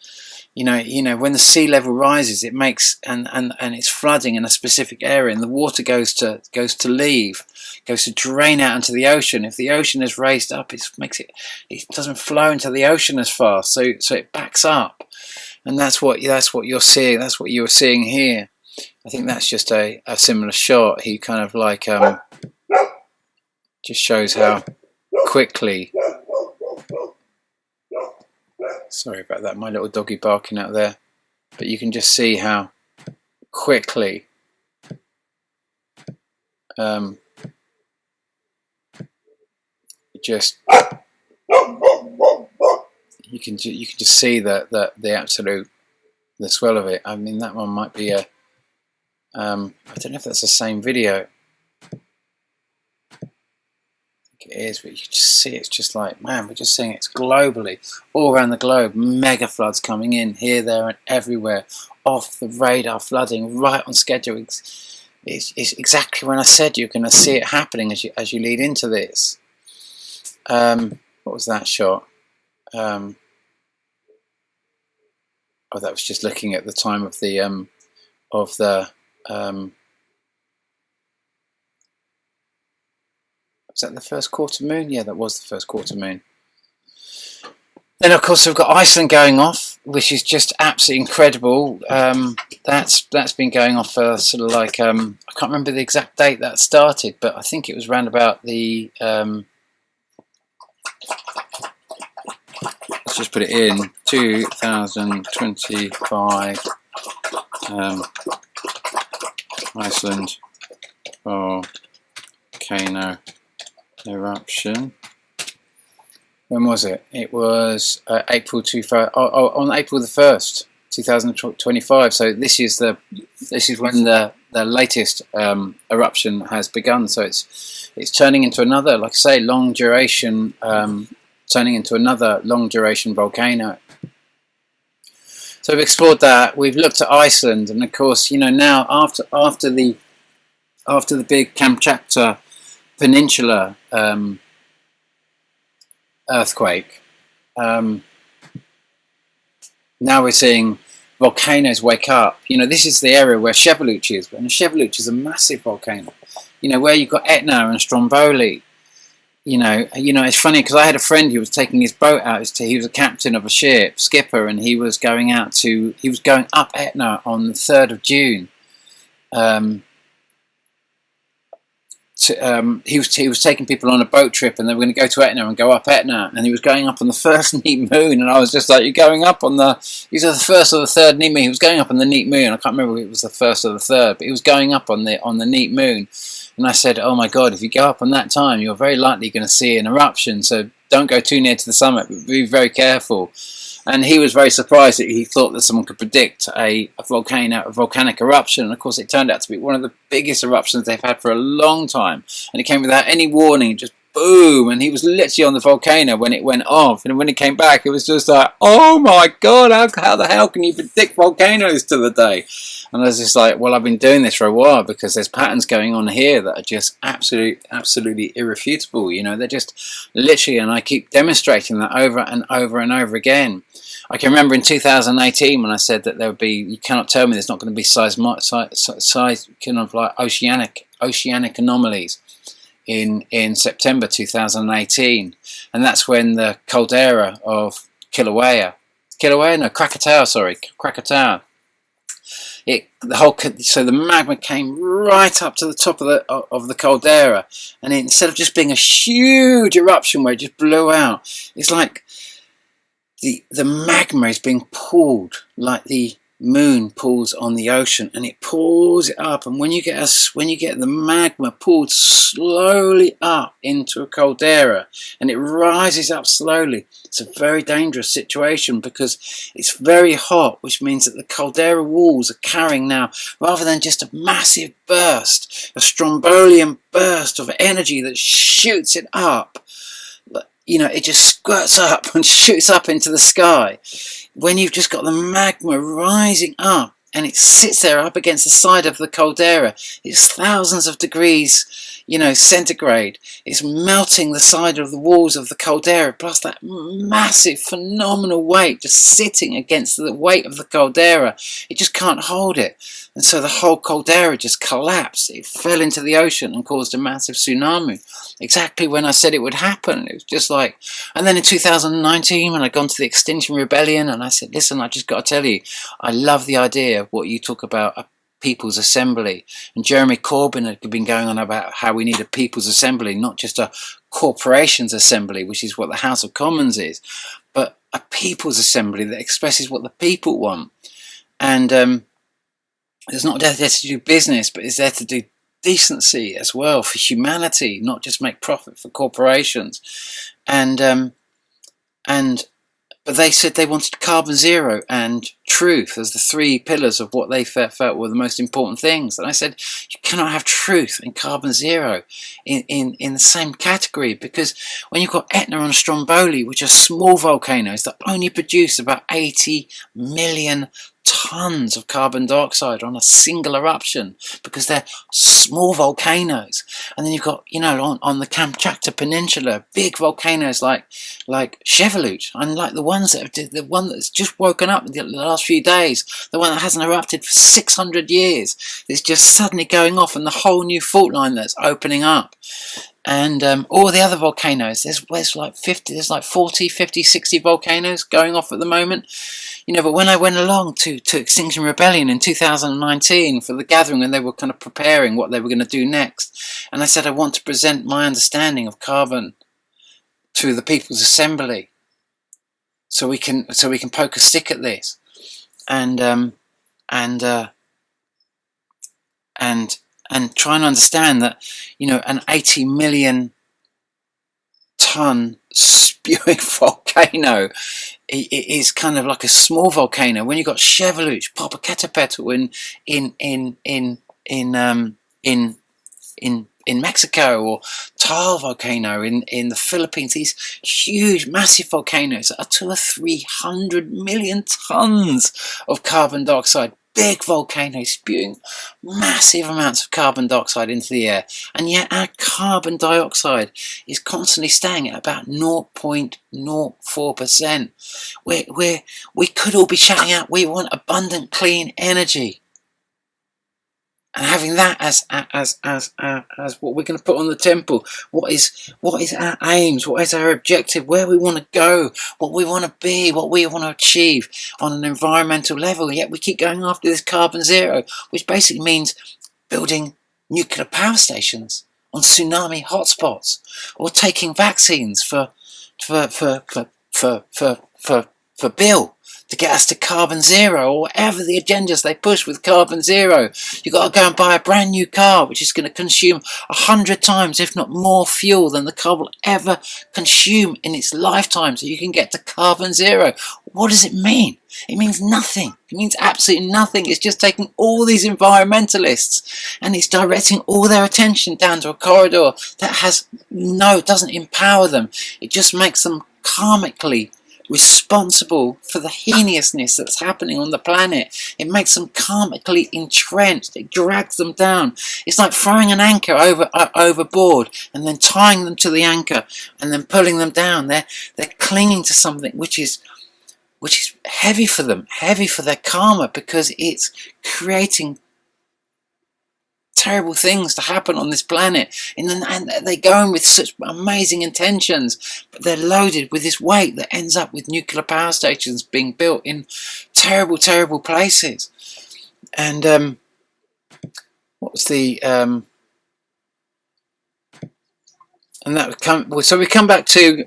You know, when the sea level rises, it makes and it's flooding in a specific area, and the water goes to drain out into the ocean. If the ocean is raised up, it doesn't flow into the ocean as fast, so it backs up, and that's what you're seeing. That's what you're seeing here. I think that's just a similar shot. He kind of like just shows how quickly. Sorry about that, my little doggy barking out there. But you can just see how quickly you can just see the swell of it. I mean, that one might be a I don't know if that's the same video. It is, but you just see it's just like, man, we're just seeing it's globally, all around the globe, mega floods coming in here, there, and everywhere, off the radar, flooding right on schedule. It's exactly when I said you're going to see it happening as you lead into this. What was that shot? Oh, that was just looking at the time of the was that the first quarter moon? Yeah, that was the first quarter moon. Then, of course, we've got Iceland going off, which is just absolutely incredible. That's been going off for sort of like, I can't remember the exact date that started, but I think it was around about the, let's just put it in, 2025 Iceland volcano eruption. When was it? It was April 2000. On April the 1st, 2025. So this is when the latest eruption has begun. So it's turning into another, like I say, long duration, turning into another long duration volcano. So we've explored that. We've looked at Iceland, and of course, you know, now after the big Kamchatka Peninsula earthquake, now we're seeing volcanoes wake up. You know, this is the area where Chevaluch is, and Chevaluch is a massive volcano. You know, where you've got Etna and Stromboli. You know, it's funny because I had a friend who was taking his boat out. He was a captain of a ship, skipper, and he was going up Etna on the 3rd of June. He was taking people on a boat trip, and they were going to go to Etna and go up Etna, and he was going up on the first neat moon, and I was just like, "You're going up on the either the first or the third neat moon." He was going up on the neat moon. I can't remember if it was the first or the third, but he was going up on the neat moon. And I said, "Oh my God, if you go up on that time, you're very likely going to see an eruption. So don't go too near to the summit, but be very careful." And he was very surprised that he thought that someone could predict a volcanic eruption. And of course, it turned out to be one of the biggest eruptions they've had for a long time. And it came without any warning, just boom. And he was literally on the volcano when it went off. And when it came back, it was just like, oh my God, how the hell can you predict volcanoes to the day? And I was just like, well, I've been doing this for a while because there's patterns going on here that are just absolutely irrefutable. You know, they're just literally, and I keep demonstrating that over and over and over again. I can remember in 2018 when I said that there would be, you cannot tell me there's not going to be kind of like oceanic anomalies in September 2018, and that's when the caldera of Krakatoa, so the magma came right up to the top of the caldera, and instead of just being a huge eruption where it just blew out, it's like the magma is being pulled like the moon pulls on the ocean, and it pulls it up. And when you get the magma pulled slowly up into a caldera, and it rises up slowly, it's a very dangerous situation because it's very hot, which means that the caldera walls are carrying now, rather than just a massive burst, a strombolian burst of energy that shoots it up. You know, it just squirts up and shoots up into the sky. When you've just got the magma rising up and it sits there up against the side of the caldera, it's thousands of degrees, you know, centigrade. It's melting the side of the walls of the caldera, plus that massive, phenomenal weight just sitting against the weight of the caldera. It just can't hold it. And so the whole caldera just collapsed. It fell into the ocean and caused a massive tsunami. Exactly when I said it would happen. It was just like, and then in 2019 when I'd gone to the Extinction Rebellion, and I said, listen, I just got to tell you, I love the idea of what you talk about, a People's Assembly. And Jeremy Corbyn had been going on about how we need a People's Assembly, not just a corporations assembly, which is what the House of Commons is, but a People's Assembly that expresses what the people want. And it's not there to do business, but it's there to do decency as well, for humanity, not just make profit for corporations. But they said they wanted carbon zero and truth as the three pillars of what they felt were the most important things. And I said, you cannot have truth and carbon zero in the same category, because when you've got Etna and Stromboli, which are small volcanoes that only produce about 80 million tons of carbon dioxide on a single eruption, because they're small volcanoes. And then you've got, you know, on the Kamchatka Peninsula, big volcanoes like Chevaluch, and like the one that's just woken up in the last few days, the one that hasn't erupted for 600 years, is just suddenly going off, and the whole new fault line that's opening up. And all the other volcanoes, there's like 40, 50, 60 volcanoes going off at the moment. You know, but when I went along to Extinction Rebellion in 2019 for the gathering, and they were kind of preparing what they were going to do next, and I said I want to present my understanding of carbon to the People's Assembly, so we can poke a stick at this, and try and understand that, you know, an 80 million ton spewing volcano is kind of like a small volcano. When you've got Chevaluch, Popocatépetl in Mexico, or Taal volcano in the Philippines, these huge, massive volcanoes that are 200 or 300 million tons of carbon dioxide big volcano spewing massive amounts of carbon dioxide into the air, and yet our carbon dioxide is constantly staying at about 0.04%. We could all be shouting out, we want abundant clean energy. And having that as what we're going to put on the temple, what is our aims, what is our objective, where we want to go, what we want to be, what we want to achieve on an environmental level. Yet we keep going after this carbon zero, which basically means building nuclear power stations on tsunami hotspots, or taking vaccines for Bill to get us to carbon zero, or whatever the agendas they push with carbon zero. You've got to go and buy a brand new car which is going to consume 100 times, if not more, fuel than the car will ever consume in its lifetime, so you can get to carbon zero. What does it mean? It means nothing. It means absolutely nothing. It's just taking all these environmentalists and it's directing all their attention down to a corridor that doesn't empower them. It just makes them karmically responsible for the heinousness that's happening on the planet. It makes them karmically entrenched. It drags them down. It's like throwing an anchor overboard and then tying them to the anchor and then pulling them down. They're clinging to something which is heavy for them, heavy for their karma, because it's creating terrible things to happen on this planet, and they go in with such amazing intentions, but they're loaded with this weight that ends up with nuclear power stations being built in terrible, terrible places. And what was the and that so we come back to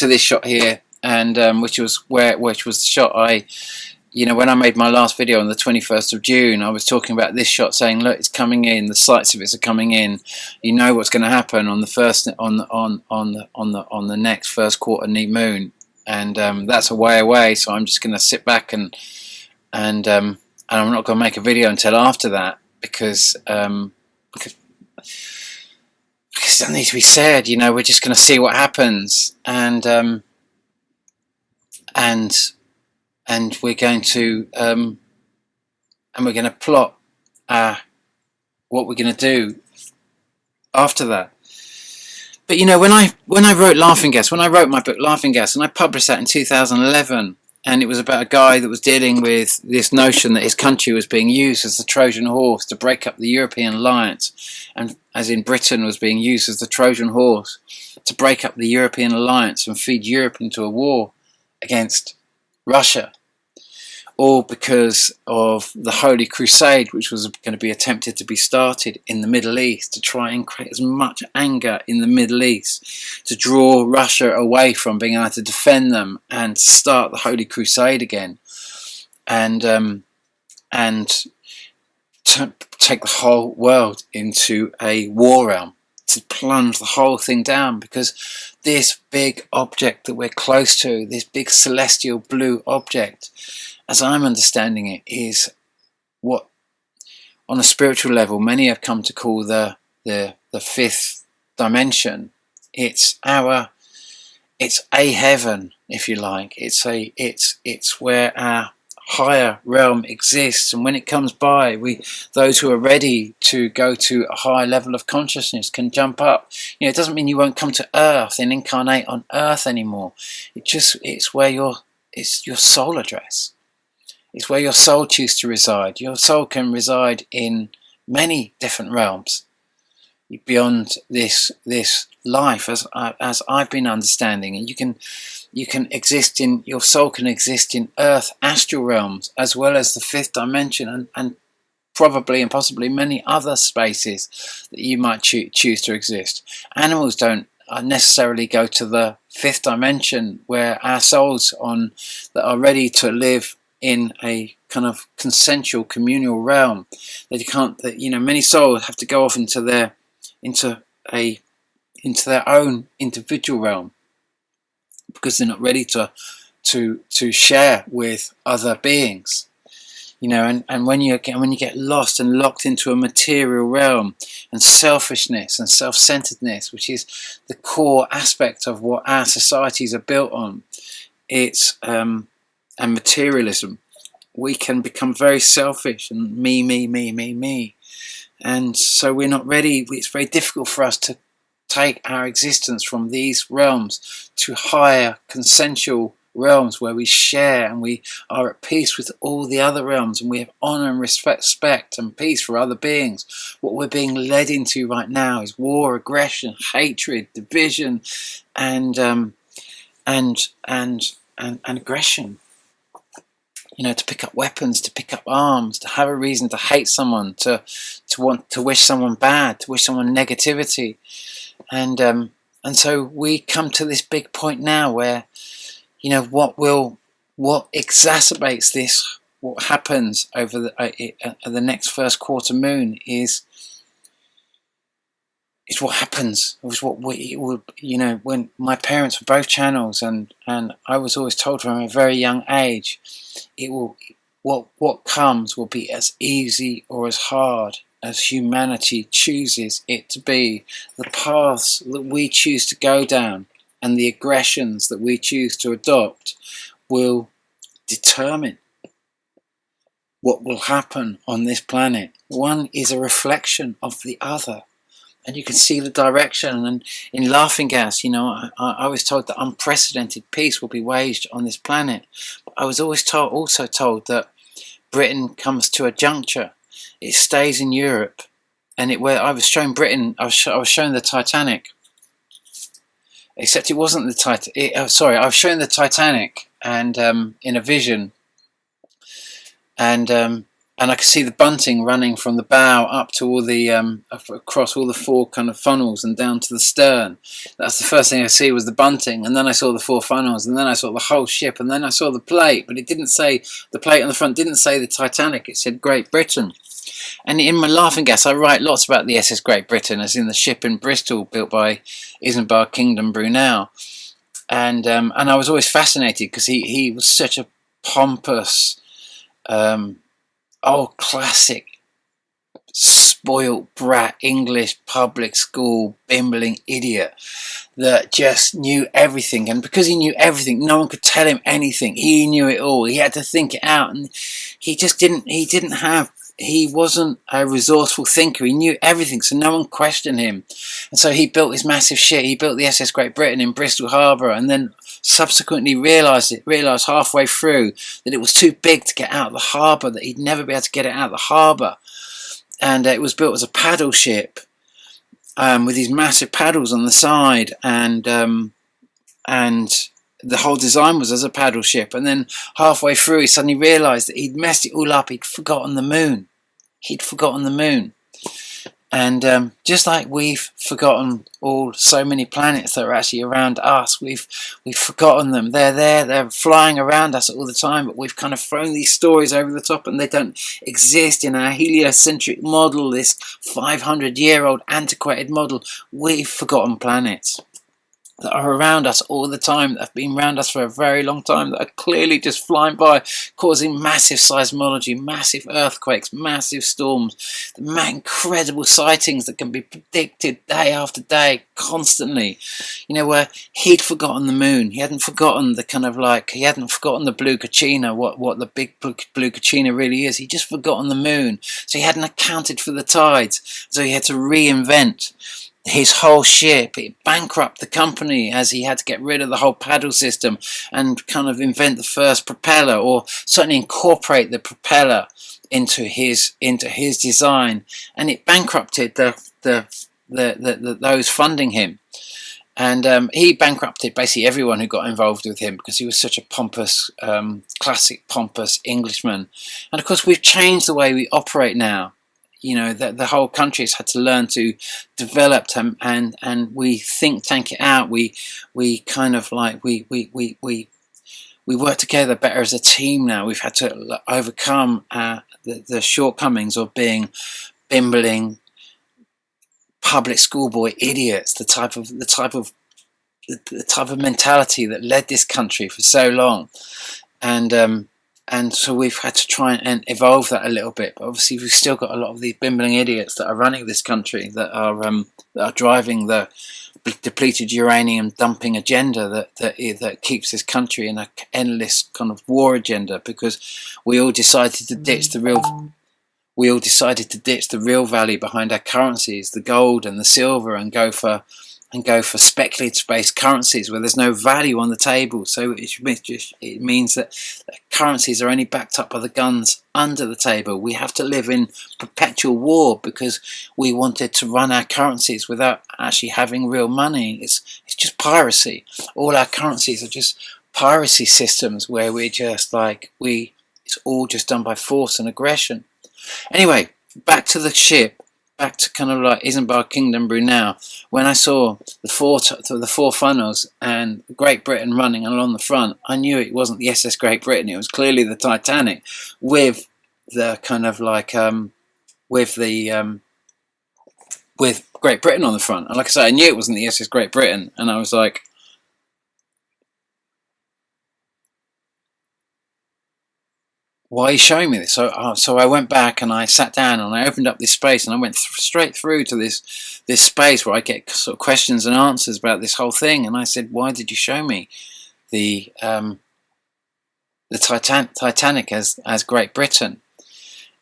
this shot here, and which was the shot when I made my last video on the 21st of June, I was talking about this shot, saying, look, it's coming in, the sights of it are coming in. You know what's going to happen on the first on the next first quarter neat moon, and that's a way away. So I'm just going to sit back and I'm not going to make a video until after that, because it doesn't need to be said. We're just going to see what happens, and we're going to plot what we're going to do after that. But when I wrote Laughing Gas, when I wrote my book Laughing Gas, and I published that in 2011, and it was about a guy that was dealing with this notion that his country was being used as the Trojan horse to break up the European alliance, and as in Britain was being used as the Trojan horse to break up the European alliance and feed Europe into a war against Russia, all because of the Holy Crusade, which was going to be attempted to be started in the Middle East to try and create as much anger in the Middle East, to draw Russia away from being able to defend them and start the Holy Crusade again, and to take the whole world into a war realm, to plunge the whole thing down, because this big object that we're close to, this big celestial blue object, as I'm understanding it, is what, on a spiritual level, many have come to call the fifth dimension. It's a heaven, if you like. It's where our higher realm exists, and when it comes by, those who are ready to go to a higher level of consciousness can jump up. It doesn't mean you won't come to Earth and incarnate on Earth anymore. It's where it's your soul address. It's where your soul chooses to reside. Your soul can reside in many different realms beyond this life, as I've been understanding. And you can exist in, your soul can exist in Earth astral realms, as well as the fifth dimension, and probably and possibly many other spaces that you might choose to exist. Animals don't necessarily go to the fifth dimension, where our souls that are ready to live in a kind of consensual communal realm, many souls have to go off into their own individual realm, because they're not ready to share with other beings. And when you get lost and locked into a material realm, and selfishness and self-centeredness, which is the core aspect of what our societies are built on, and materialism, we can become very selfish and me. And so we're not ready. It's very difficult for us to take our existence from these realms to higher consensual realms where we share and we are at peace with all the other realms, and we have honor and respect and peace for other beings. What we're being led into right now is war, aggression, hatred, division, and aggression. You know, to pick up weapons, to pick up arms, to have a reason to hate someone, to want to wish someone bad, to wish someone negativity, and so we come to this big point now where, you know, what exacerbates this, what happens over the next first quarter moon is what happens. It was what you know, when my parents were both channels, and I was always told from a very young age, what comes will be as easy or as hard as humanity chooses it to be. The paths that we choose to go down and the aggressions that we choose to adopt will determine what will happen on this planet. One is a reflection of the other, and you can see the direction. And in Laughing Gas, you know, I was told that unprecedented peace will be waged on this planet. But I was always also told that Britain comes to a juncture. It stays in Europe, and where I was shown Britain, I was shown the Titanic. Except it wasn't the Titanic. I was shown the Titanic, and in a vision, and I could see the bunting running from the bow up to all the across all the four kind of funnels and down to the stern. That's the first thing I see was the bunting, and then I saw the four funnels, and then I saw the whole ship, and then I saw the plate, but it didn't say, the plate on the front didn't say the Titanic. It said Great Britain. And in my Laughing Gas, I write lots about the SS Great Britain, as in the ship in Bristol built by Isambard Kingdom Brunel. And I was always fascinated because he was such a pompous, old classic, spoilt brat, English public school bimbling idiot that just knew everything. And because he knew everything, no one could tell him anything. He knew it all. He had to think it out, and he wasn't a resourceful thinker. He knew everything, so no one questioned him. And so he built this massive ship. He built the SS Great Britain in Bristol Harbour, and then subsequently realised halfway through that it was too big to get out of the harbour, that he'd never be able to get it out of the harbour. And it was built as a paddle ship with these massive paddles on the side, and the whole design was as a paddle ship. And then halfway through, he suddenly realised that he'd messed it all up. He'd forgotten the moon. And just like we've forgotten so many planets that are actually around us, we've forgotten them. They're there, they're flying around us all the time, but we've kind of thrown these stories over the top, and they don't exist in our heliocentric model, this 500-year-old antiquated model. We've forgotten planets that are around us all the time, that have been around us for a very long time, that are clearly just flying by, causing massive seismology, massive earthquakes, massive storms, incredible sightings that can be predicted day after day, constantly. You know, where he'd forgotten the moon. He hadn't forgotten he hadn't forgotten the blue Kachina, what the big blue Kachina really is. He'd just forgotten the moon. So he hadn't accounted for the tides. So he had to reinvent his whole ship. It bankrupted the company, as he had to get rid of the whole paddle system and kind of invent the first propeller, or certainly incorporate the propeller into his design. And it bankrupted those funding him. And he bankrupted basically everyone who got involved with him, because he was such a pompous, classic pompous Englishman. And of course, we've changed the way we operate now. You know, the whole country has had to learn to develop, and we think tank it out. We kind of like we work together better as a team now. We've had to overcome the shortcomings of being bimbling public schoolboy idiots. The type of mentality that led this country for so long, and so we've had to try and evolve that a little bit. But obviously, we've still got a lot of these bimbling idiots that are running this country, that are driving the depleted uranium dumping agenda that keeps this country in an endless kind of war agenda, because we all decided to ditch the real value behind our currencies, the gold and the silver, and go for speculative-based currencies where there's no value on the table. So it means that currencies are only backed up by the guns under the table. We have to live in perpetual war because we wanted to run our currencies without actually having real money. It's just piracy. All our currencies are just piracy systems where we're just like, it's all just done by force and aggression. Anyway, back to the ship. Back to kind of like Isambard Kingdom Brunel, when I saw the four funnels and Great Britain running along the front, I knew it wasn't the SS Great Britain. It was clearly the Titanic, with the kind of like with Great Britain on the front. And like I say, I knew it wasn't the SS Great Britain, and I was like, why are you showing me this? So I went back and I sat down and I opened up this space and I went straight through to this space where I get sort of questions and answers about this whole thing. And I said, why did you show me the Titanic as Great Britain?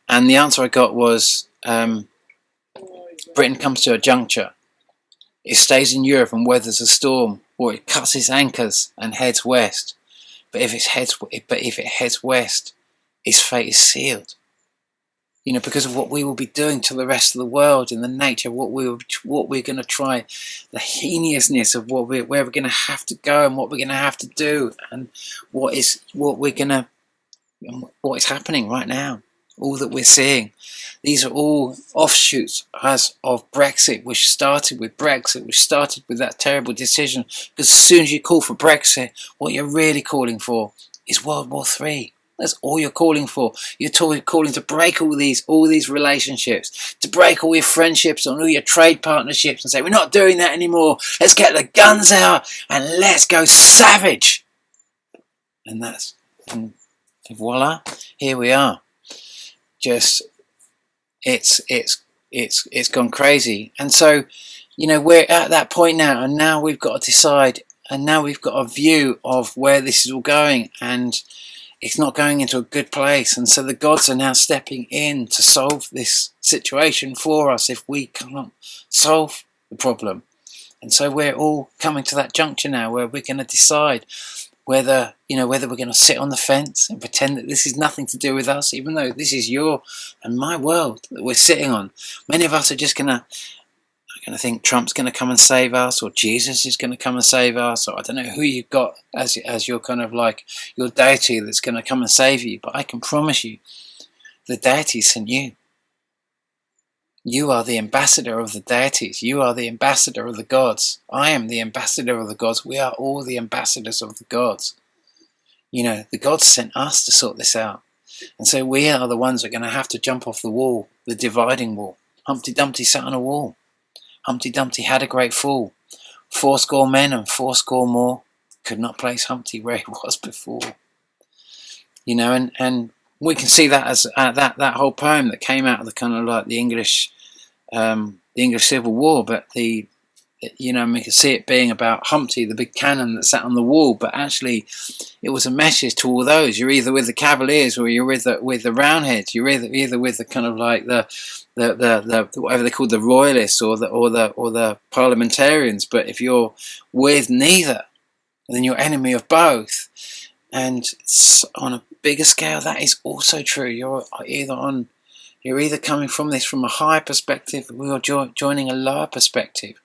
And the answer I got was, Britain comes to a juncture. It stays in Europe and weathers a storm, or it cuts its anchors and heads west. But if it heads west, its fate is sealed. You know, because of what we will be doing to the rest of the world, and the nature of what we're going to try, the heinousness of where we're going to have to go and what we're going to have to do, and what is happening right now. All that we're seeing, these are all offshoots as of Brexit, which started with Brexit, which started with that terrible decision. Because as soon as you call for Brexit, what you're really calling for is World War III. That's all you're calling for. You're calling to break all these relationships, to break all your friendships and all your trade partnerships, and say, we're not doing that anymore. Let's get the guns out and let's go savage. And voila, here we are. Just it's gone crazy. And so, you know, we're at that point now, and now we've got to decide, and now we've got a view of where this is all going, and it's not going into a good place. And so the gods are now stepping in to solve this situation for us if we can't solve the problem. And so we're all coming to that juncture now where we're going to decide whether we're going to sit on the fence and pretend that this is nothing to do with us, even though this is your and my world that we're sitting on. Many of us are just going to think Trump's going to come and save us, or Jesus is going to come and save us, or I don't know who you've got as your kind of like your deity that's going to come and save you. But I can promise you, the deity sent you. You are the ambassador of the deities. You are the ambassador of the gods. I am the ambassador of the gods. We are all the ambassadors of the gods. You know, the gods sent us to sort this out. And so we are the ones that are going to have to jump off the wall, the dividing wall. Humpty Dumpty sat on a wall. Humpty Dumpty had a great fall. 80 men and 80 more could not place Humpty where he was before. You know, and we can see that as that whole poem that came out of the kind of like the English Civil War, but we can see it being about Humpty, the big cannon that sat on the wall, but actually it was a message to all those. You're either with the Cavaliers or you're with the Roundheads. You're either with the kind of like the whatever they called, the Royalists or the Parliamentarians. But if you're with neither, then you're enemy of both. And on a bigger scale, that is also true. You're either coming from this from a higher perspective, or you're joining a lower perspective.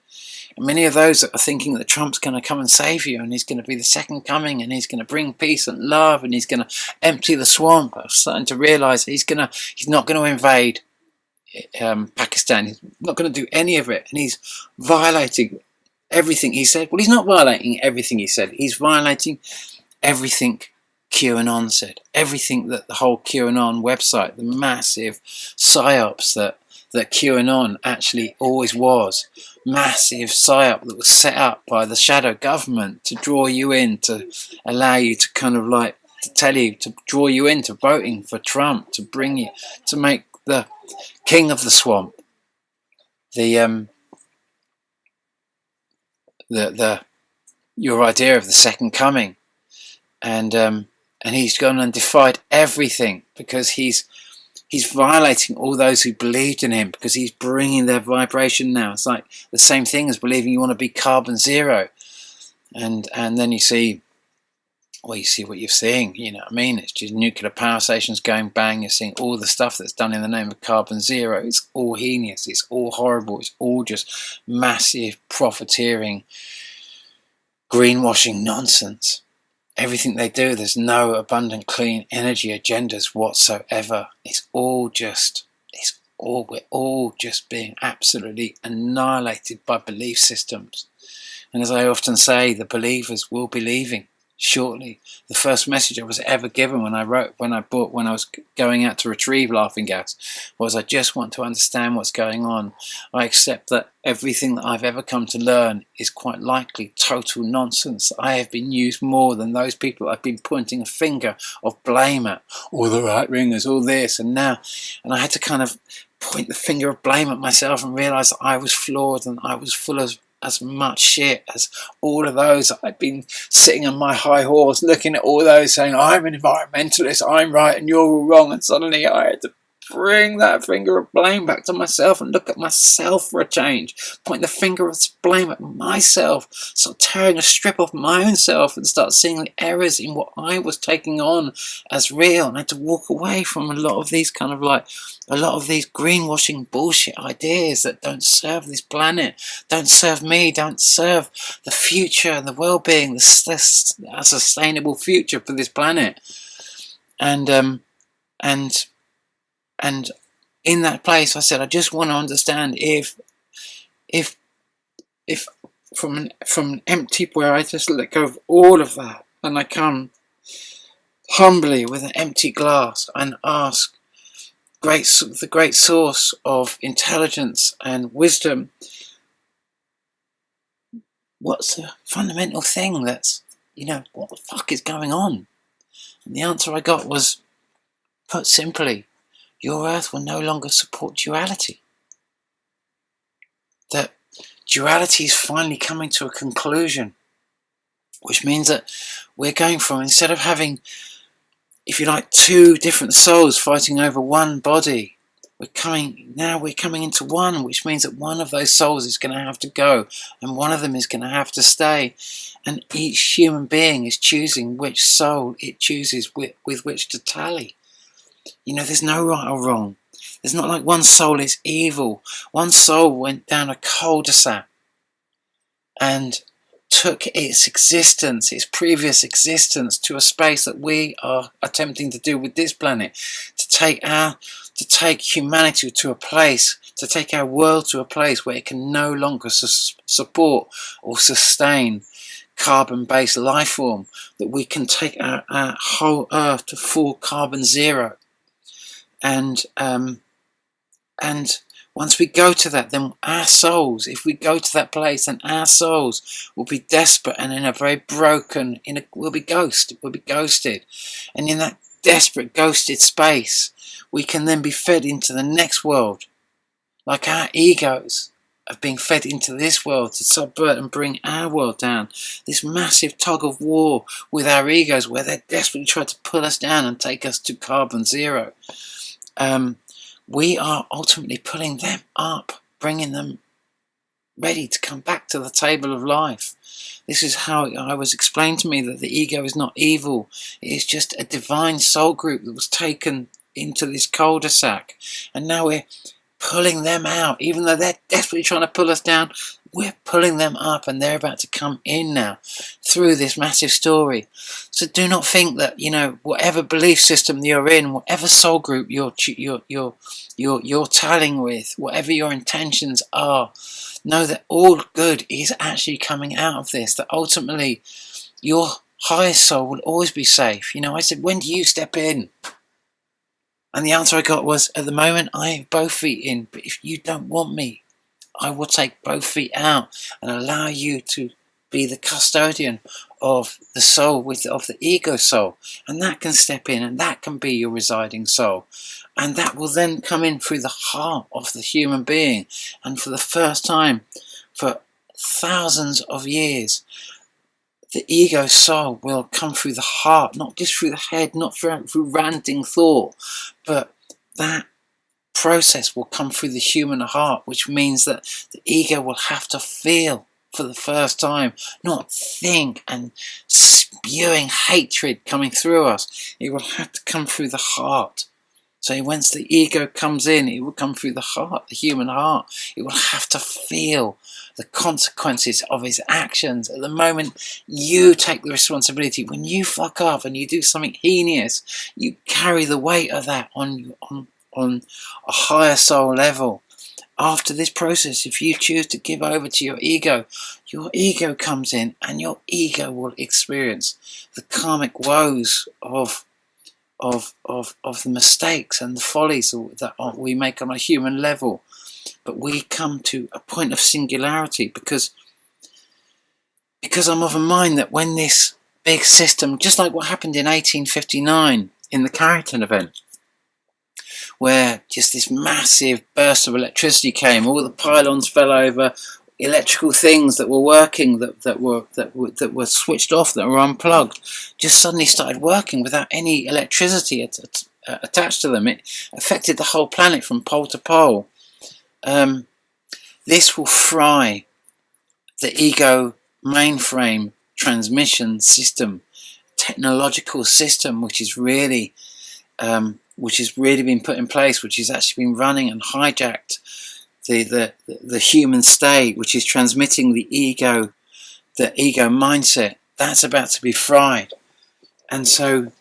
And many of those that are thinking that Trump's going to come and save you, and he's going to be the second coming, and he's going to bring peace and love, and he's going to empty the swamp, are starting to realise he's not going to invade Pakistan. He's not going to do any of it, and he's violating everything he said. Well, he's not violating everything he said. He's violating everything QAnon said. Everything that the whole QAnon website, the massive psyops that QAnon actually always was. Massive psyop that was set up by the shadow government to draw you in, to allow you to kind of like, to tell you, to draw you into voting for Trump, to bring you, to make the king of the swamp, the your idea of the second coming, and he's gone and defied everything because he's violating all those who believed in him, because he's bringing their vibration now. It's like the same thing as believing you want to be carbon zero, and then you see what you're seeing. You know what I mean? It's just nuclear power stations going bang. You're seeing all the stuff that's done in the name of carbon zero. It's all heinous. It's all horrible. It's all just massive profiteering, greenwashing nonsense. Everything they do, there's no abundant clean energy agendas whatsoever. We're all just being absolutely annihilated by belief systems. And as I often say, the believers will be leaving shortly. The first message I was ever given when I was going out to retrieve laughing gas was, I just want to understand what's going on. I accept that everything that I've ever come to learn is quite likely total nonsense. I have been used more than those people I've been pointing a finger of blame at. All the right ringers, all this, and I had to kind of point the finger of blame at myself and realise that I was flawed and I was full of as much shit as all of those. I've been sitting on my high horse looking at all those saying, I'm an environmentalist, I'm right and you're all wrong, and suddenly I had to bring that finger of blame back to myself and look at myself for a change, point the finger of blame at myself, start tearing a strip off my own self and start seeing the errors in what I was taking on as real. And I had to walk away from a lot of these greenwashing bullshit ideas that don't serve this planet, don't serve me, don't serve the future and the well-being, a sustainable future for this planet. And in that place, I said, I just want to understand if from an empty, where I just let go of all of that, and I come humbly with an empty glass and ask the great source of intelligence and wisdom, what's the fundamental thing that's, what the fuck is going on? And the answer I got was, put simply, your Earth will no longer support duality. That duality is finally coming to a conclusion, which means that we're going from, instead of having, if you like, two different souls fighting over one body, we're coming into one, which means that one of those souls is going to have to go and one of them is going to have to stay. And each human being is choosing which soul it chooses with which to tally. There's no right or wrong. There's not like one soul is evil. One soul went down a cul-de-sac and took its existence, its previous existence, to a space that we are attempting to do with this planet, to take humanity to a place, to take our world to a place where it can no longer support or sustain carbon-based life form, that we can take our whole Earth to full carbon zero. And once we go to that, then our souls, if we go to that place, then our souls will be desperate and in a very broken, we'll be ghosted. And in that desperate, ghosted space, we can then be fed into the next world, like our egos of being fed into this world to subvert and bring our world down. This massive tug of war with our egos, where they're desperately trying to pull us down and take us to carbon zero. We are ultimately pulling them up, bringing them ready to come back to the table of life. This is how I was explained to me, that the ego is not evil. It is just a divine soul group that was taken into this cul-de-sac. And now we're pulling them out. Even though they're desperately trying to pull us down, we're pulling them up, and they're about to come in now through this massive story. So do not think that, whatever belief system you're in, whatever soul group you're tallying with, whatever your intentions are, know that all good is actually coming out of this. That ultimately your highest soul will always be safe. I said, when do you step in? And the answer I got was, at the moment I have both feet in, but if you don't want me, I will take both feet out and allow you to be the custodian of the soul, of the ego soul. And that can step in, and that can be your residing soul. And that will then come in through the heart of the human being. And for the first time, for thousands of years, the ego soul will come through the heart, not just through the head, not through ranting thought, but that process will come through the human heart, which means that the ego will have to feel for the first time, not think and spewing hatred coming through us. It will have to come through the heart. So once the ego comes in, it will come through the heart, the human heart. It will have to feel the consequences of its actions. At the moment you take the responsibility, when you fuck up and you do something heinous, you carry the weight of that on a higher soul level. After this process, if you choose to give over to your ego comes in, and your ego will experience the karmic woes of the mistakes and the follies that we make on a human level. But we come to a point of singularity because I'm of a mind that when this big system, just like what happened in 1859 in the Carrington event, where just this massive burst of electricity came, all the pylons fell over, electrical things that were working, that were switched off, that were unplugged, just suddenly started working without any electricity attached to them. It affected the whole planet from pole to pole. This will fry the ego mainframe transmission system, technological system, which has really been put in place, which has actually been running and hijacked the human state, which is transmitting the ego mindset. That's about to be fried. And so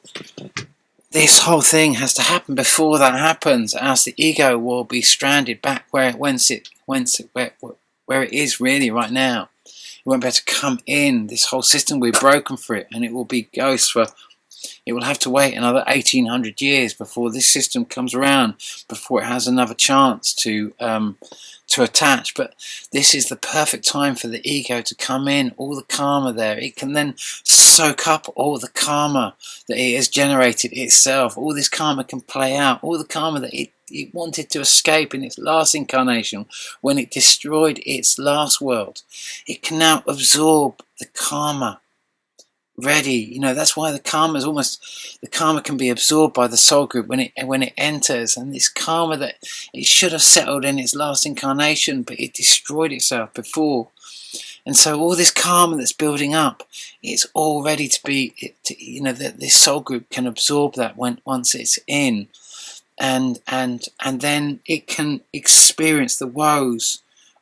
this whole thing has to happen. Before that happens, else the ego will be stranded back where it is really right now. It won't be able to come in. This whole system will be broken for it, and it will be ghost for. It will have to wait another 1800 years before this system comes around, before it has another chance to attach. But this is the perfect time for the ego to come in. All the karma there, it can then soak up all the karma that it has generated itself. All this karma can play out. All the karma that it wanted to escape in its last incarnation when it destroyed its last world. It can now absorb the karma. Ready, that's why the karma can be absorbed by the soul group when it enters, and this karma that it should have settled in its last incarnation, but it destroyed itself before. And so all this karma that's building up, it's all ready to be, this soul group can absorb that once it's in, and then it can experience the woes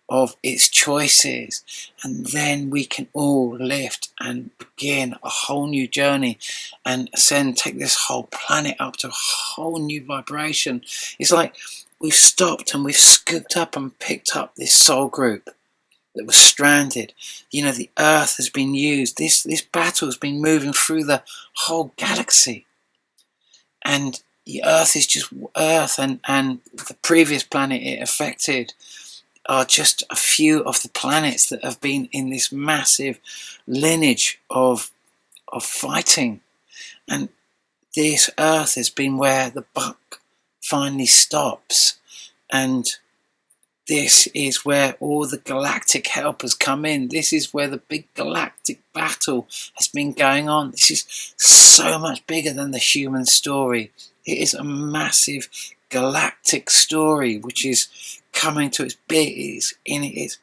of its choices, and then we can all lift and begin a whole new journey and take this whole planet up to a whole new vibration. It's like we've stopped and we've scooped up and picked up this soul group that was stranded. The earth has been used. This battle has been moving through the whole galaxy, and the earth is just earth, and the previous planet it affected are just a few of the planets that have been in this massive lineage of fighting. And this earth has been where the buck finally stops, and this is where all the galactic helpers come in. This is where the big galactic battle has been going on. This is so much bigger than the human story. It is a massive galactic story which is coming to its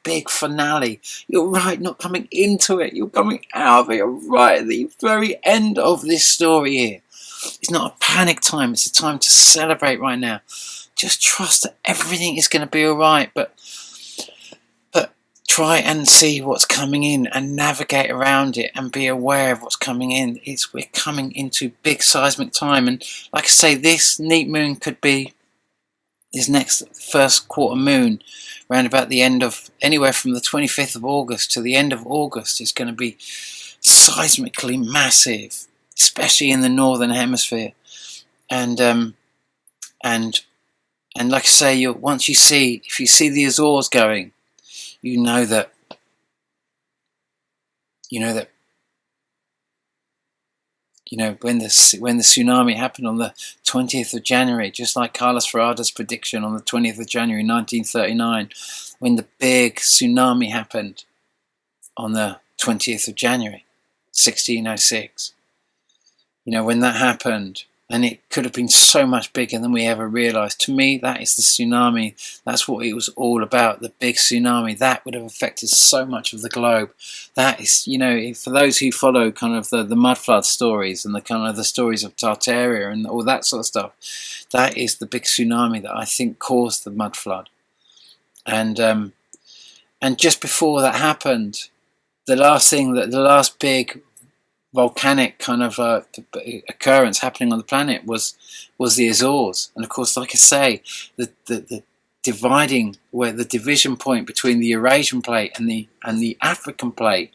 big finale. You're right, not coming into it, you're coming out of it. You're right at the very end of this story here. It's not a panic time, it's a time to celebrate right now. Just trust that everything is going to be alright, but try and see what's coming in and navigate around it and be aware of what's coming in. We're coming into big seismic time, and like I say, this neat moon could be this next first quarter moon, around about the end of, anywhere from the 25th of August to the end of August, is going to be seismically massive, especially in the Northern Hemisphere. And like I say, if you see the Azores going, you know that when the tsunami happened on the 20th of January, just like Carlos Ferrada's prediction on the 20th of January 1939, when the big tsunami happened, on the 20th of January, 1606. You know, when that happened, and it could have been so much bigger than we ever realised. To me, that is the tsunami. That's what it was all about, the big tsunami. That would have affected so much of the globe. That is, you know, for those who follow kind of the mud flood stories and the kind of the stories of Tartaria and all that sort of stuff, that is the big tsunami that I think caused the mud flood. And just before that happened, the last big volcanic kind of occurrence happening on the planet was the Azores. And of course, like I say, the dividing, where the division point between the Eurasian plate and the African plate,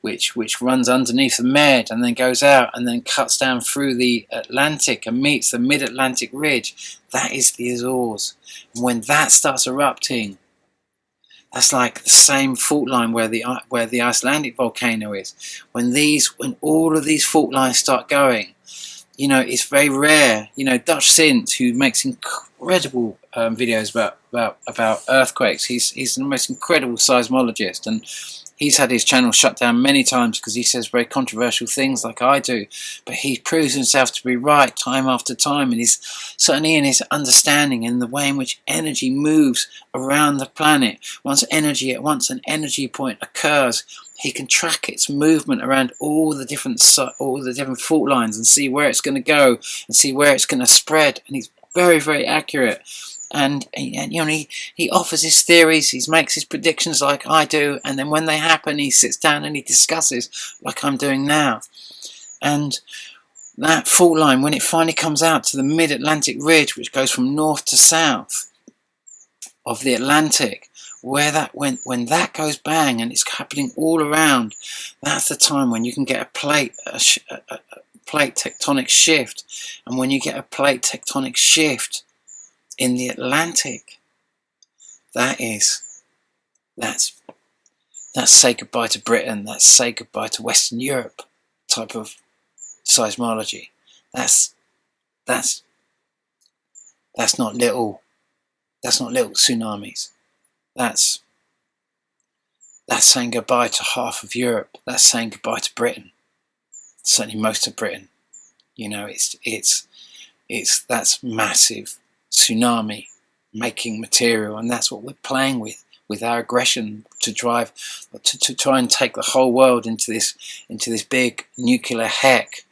which runs underneath the Med and then goes out and then cuts down through the Atlantic and meets the mid-Atlantic ridge, that is the Azores. And when that starts erupting, that's like the same fault line where the Icelandic volcano is. When all of these fault lines start going, you know, it's very rare. You know, Dutch Sint, who makes incredible videos about earthquakes, he's the most incredible seismologist, and he's had his channel shut down many times because he says very controversial things like I do, but he proves himself to be right time after time, and he's certainly in his understanding and the way in which energy moves around the planet. Once an energy point occurs, he can track its movement around all the different fault lines and see where it's going to go and see where it's going to spread, and he's very, very accurate. And you know, he offers his theories, he makes his predictions like I do, and then when they happen, he sits down and he discusses like I'm doing now. And that fault line, when it finally comes out to the mid-Atlantic ridge, which goes from north to south of the Atlantic, where when that goes bang and it's happening all around, that's the time when you can get a plate tectonic shift. And when you get a plate tectonic shift in the Atlantic, that's say goodbye to Britain, that's say goodbye to Western Europe type of seismology. That's not little tsunamis. That's saying goodbye to half of Europe. That's saying goodbye to Britain. Certainly most of Britain. You know, that's massive tsunami making material, and that's what we're playing with our aggression to try and take the whole world into this big nuclear heck.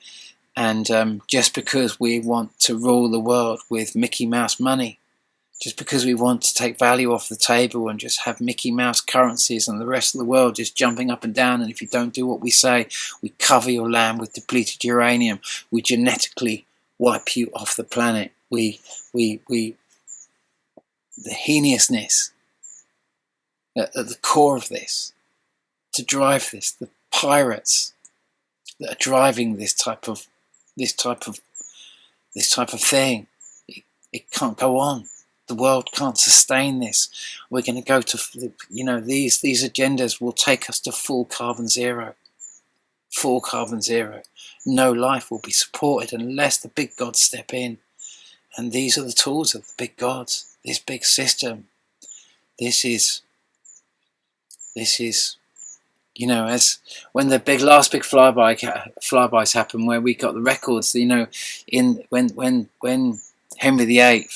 And just because we want to rule the world with Mickey Mouse money, just because we want to take value off the table and just have Mickey Mouse currencies and the rest of the world just jumping up and down, and if you don't do what we say, we cover your land with depleted uranium, we genetically wipe you off the planet. The heinousness at the core of this, to drive this, the pirates that are driving this type of thing, it can't go on. The world can't sustain this. We're going to go to, you know, these agendas will take us to full carbon zero. Full carbon zero. No life will be supported unless the big gods step in. And these are the tools of the big gods. This big system. This is, you know, as when the last big flybys happened, where we got the records, you know, when Henry VIII,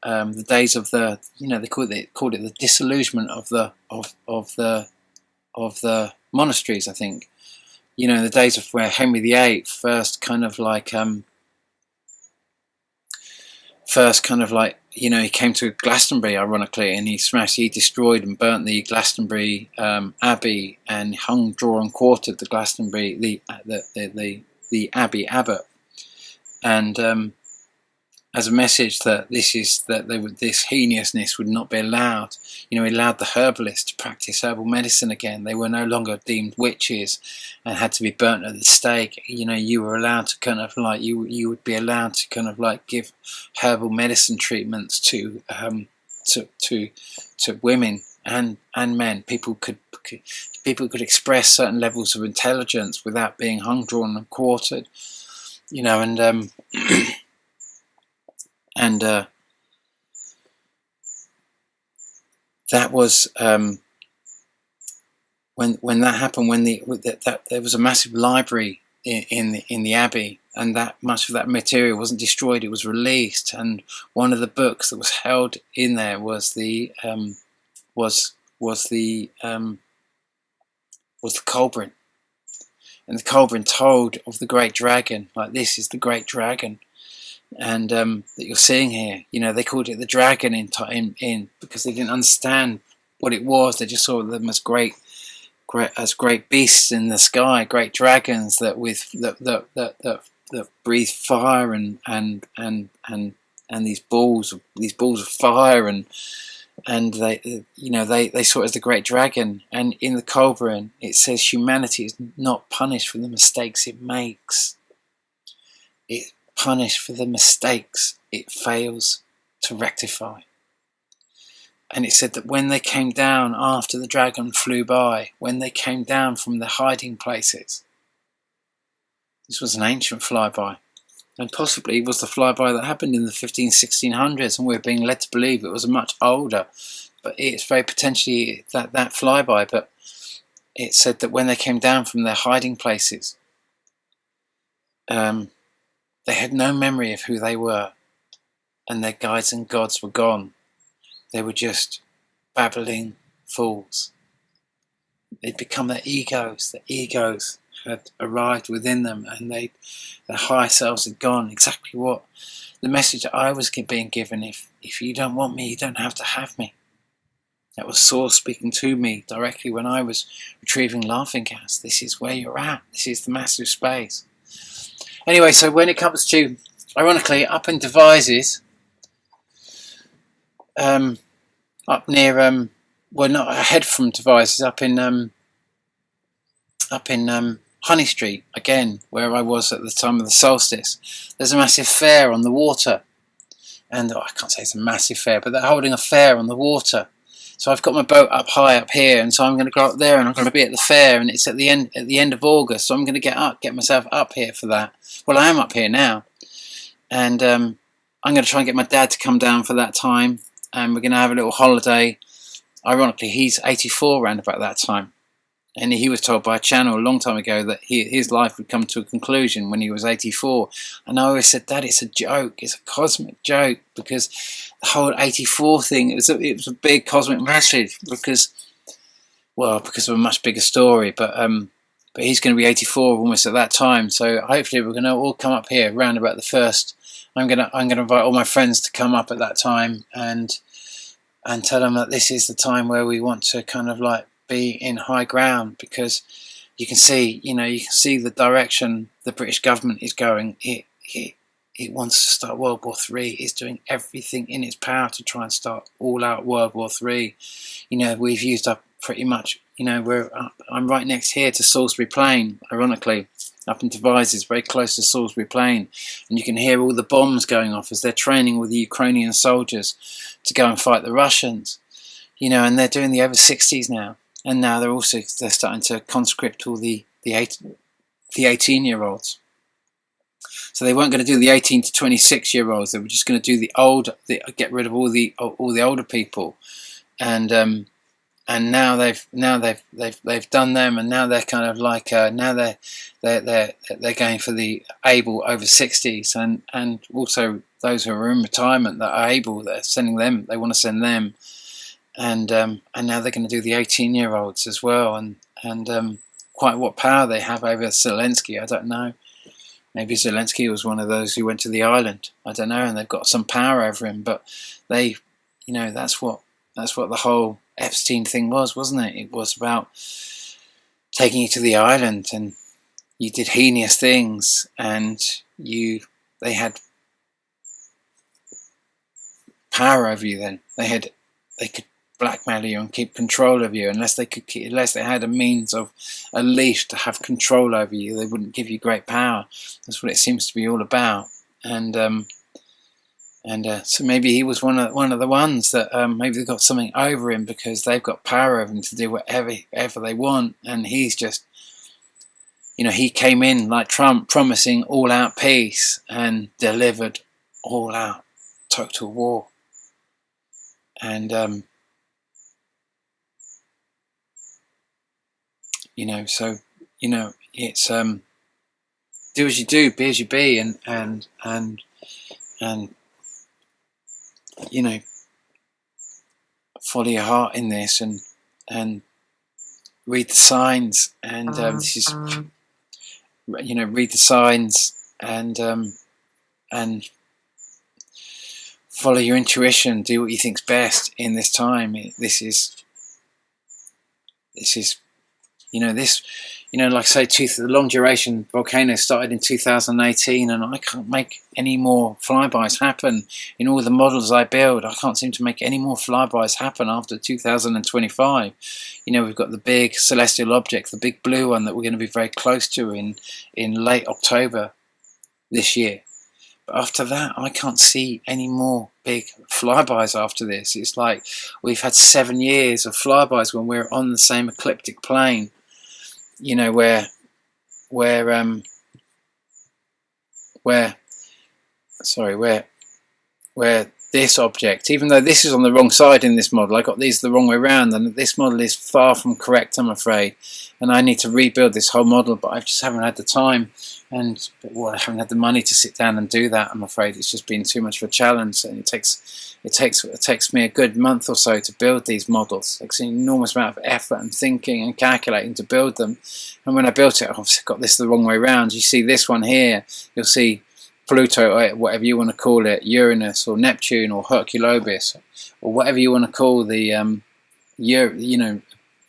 the days of the, you know, they called it the disillusionment of the monasteries, I think. You know, the days of where Henry VIII first kind of like, you know, he came to Glastonbury, ironically, and he destroyed and burnt the Glastonbury Abbey, and hung, draw, and quartered the Glastonbury, the Abbey abbot, and as a message that this heinousness would not be allowed. You know, he allowed the herbalists to practice herbal medicine again. They were no longer deemed witches and had to be burnt at the stake. You know, you were allowed to kind of like, you would be allowed to kind of like give herbal medicine treatments to women and men. People could express certain levels of intelligence without being hung, drawn, and quartered. You know, and that was when that happened, that there was a massive library in the abbey, and that much of that material wasn't destroyed; it was released. And one of the books that was held in there was the Colbrin, and the Colbrin told of the great dragon. Like, this is the great dragon, and that you're seeing here. They called it the dragon in because they didn't understand what it was. They just saw them as great beasts in the sky, great dragons that breathe fire and these balls of fire, and they saw it as the great dragon. And in the Colbrin it says humanity is not punished for the mistakes it makes. It's punished for the mistakes it fails to rectify. And it said that when they came down after the dragon flew by, when they came down from their hiding places, this was an ancient flyby, and possibly was the flyby that happened in the 1600s, and we're being led to believe it was much older, but it's very potentially that flyby. But it said that when they came down from their hiding places, they had no memory of who they were, and their guides and gods were gone. They were just babbling fools. They'd become their egos. The egos had arrived within them, and their higher selves had gone. Exactly what the message I was being given: if you don't want me, you don't have to have me. That was Source speaking to me directly when I was retrieving laughing gas. This is where you're at. This is the massive space. Anyway, so when it comes to, ironically, up in Devizes, up near well, not ahead from Devizes, up in Honey Street again, where I was at the time of the solstice. There's a massive fair on the water, and I can't say it's a massive fair, but they're holding a fair on the water. So I've got my boat up high up here, and so I'm going to go up there, and I'm going to be at the fair, and it's at the end of August. So I'm going to get myself up here for that. Well, I am up here now, and I'm going to try and get my dad to come down for that time. And we're going to have a little holiday. Ironically, he's 84 around about that time. And he was told by a channel a long time ago that his life would come to a conclusion when he was 84. And I always said, Dad, it's a joke. It's a cosmic joke. Because the whole 84 thing, it was a big cosmic message. Because of a much bigger story. But he's going to be 84 almost at that time. So hopefully we're going to all come up here around about the 1st. I'm gonna invite all my friends to come up at that time and tell them that this is the time where we want to kind of like be in high ground, because you can see the direction the British government is going. It wants to start World War III. It's doing everything in its power to try and start all-out World War III. We've used up pretty much. I'm right next here to Salisbury Plain, ironically. Up in Devizes, very close to Salisbury Plain, and you can hear all the bombs going off as they're training with the Ukrainian soldiers to go and fight the Russians. And they're doing the over 60s now, and now they're starting to conscript all the 18-year-olds. So they weren't going to do the 18 to 26-year-olds. They were just going to do get rid of all the older people, and now they've done them, and now they're kind of like now they're going for the able over 60s, and also those who are in retirement that are able. They're sending them. They want to send them, and now they're going to do the 18-year-olds as well, and quite what power they have over Zelensky, I don't know. Maybe Zelensky was one of those who went to the island. I don't know, and they've got some power over him. But that's what the whole Epstein thing was, wasn't it? It was about taking you to the island, and you did heinous things, and they had power over you. Then they could blackmail you and keep control of you, unless they had a means of a leash to have control over you. They wouldn't give you great power. That's what it seems to be all about. So maybe he was one of the ones that maybe they got something over him, because they've got power over him to do whatever they want, and he's just, he came in like Trump, promising all-out peace, and delivered all-out total war. And So it's do as you do, be as you be, and follow your heart in this, and read the signs, and this is read the signs, and follow your intuition. Do what you think's best in this time. This is like I say, the long duration volcano started in 2018, and I can't make any more flybys happen in all the models I build. I can't seem to make any more flybys happen after 2025. We've got the big celestial object, the big blue one that we're going to be very close to in late October this year. But after that, I can't see any more big flybys after this. It's like we've had 7 years of flybys when we're on the same ecliptic plane, where this object, even though this is on the wrong side in this model, I got these the wrong way around, and this model is far from correct, I'm afraid, and I need to rebuild this whole model, but I just haven't had the time, and I haven't had the money to sit down and do that. I'm afraid it's just been too much of a challenge, and it takes me a good month or so to build these models. It takes an enormous amount of effort and thinking and calculating to build them, and when I built it, I've got this the wrong way around. You see this one here, you'll see Pluto, or whatever you want to call it, Uranus or Neptune or Herculobis, or whatever you want to call the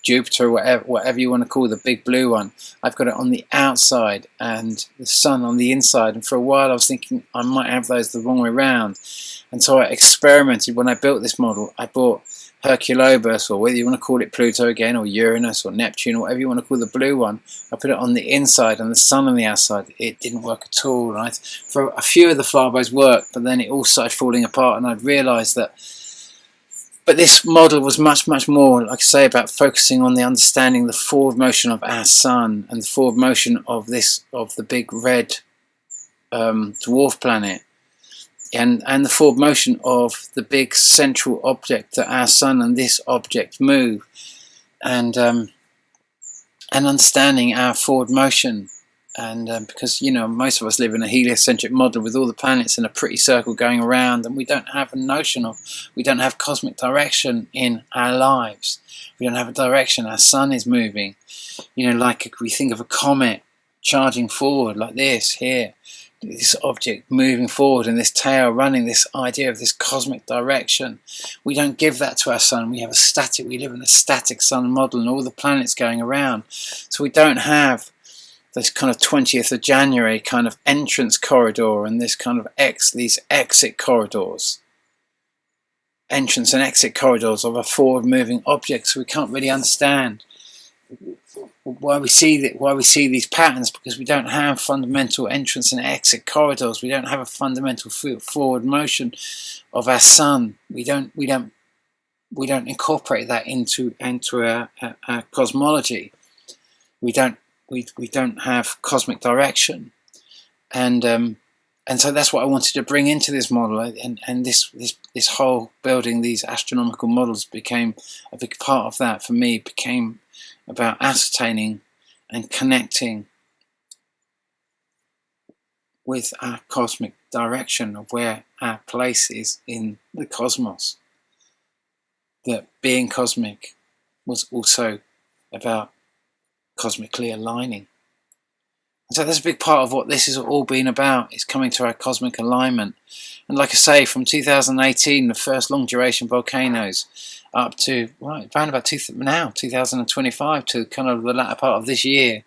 Jupiter, whatever you want to call the big blue one. I've got it on the outside and the sun on the inside, and for a while I was thinking I might have those the wrong way around, and so I experimented. When I built this model, I bought Herculobus, or whether you want to call it Pluto again, or Uranus or Neptune, or whatever you want to call the blue one. I put it on the inside and the sun on the outside. It didn't work at all. Right? For a few of the flybys worked, but then it all started falling apart, and I'd realised that. But this model was much, much more, like I say, about focusing on the understanding the forward motion of our sun and the forward motion of the big red dwarf planet. And the forward motion of the big central object that our sun and this object move, and understanding our forward motion, and because most of us live in a heliocentric model with all the planets in a pretty circle going around, and we don't have cosmic direction in our lives. We don't have a direction. Our sun is moving, like if we think of a comet charging forward like this here. This object moving forward and this tail running, this idea of this cosmic direction. We don't give that to our sun. We live in a static sun model and all the planets going around. So we don't have this kind of 20th of January kind of entrance corridor and this kind of these exit corridors. Entrance and exit corridors of a forward moving object, so we can't really understand why we see these patterns, because we don't have fundamental entrance and exit corridors. We don't have a fundamental forward motion of our sun. We don't incorporate that into our cosmology. We don't have cosmic direction, and so that's what I wanted to bring into this model, and this whole building these astronomical models became a big part of that for me. It became about ascertaining and connecting with our cosmic direction of where our place is in the cosmos. That being cosmic was also about cosmically aligning. And so that's a big part of what this has all been about, is coming to our cosmic alignment. And like I say, from 2018, the first long duration volcanoes, up to around about 2025 to kind of the latter part of this year,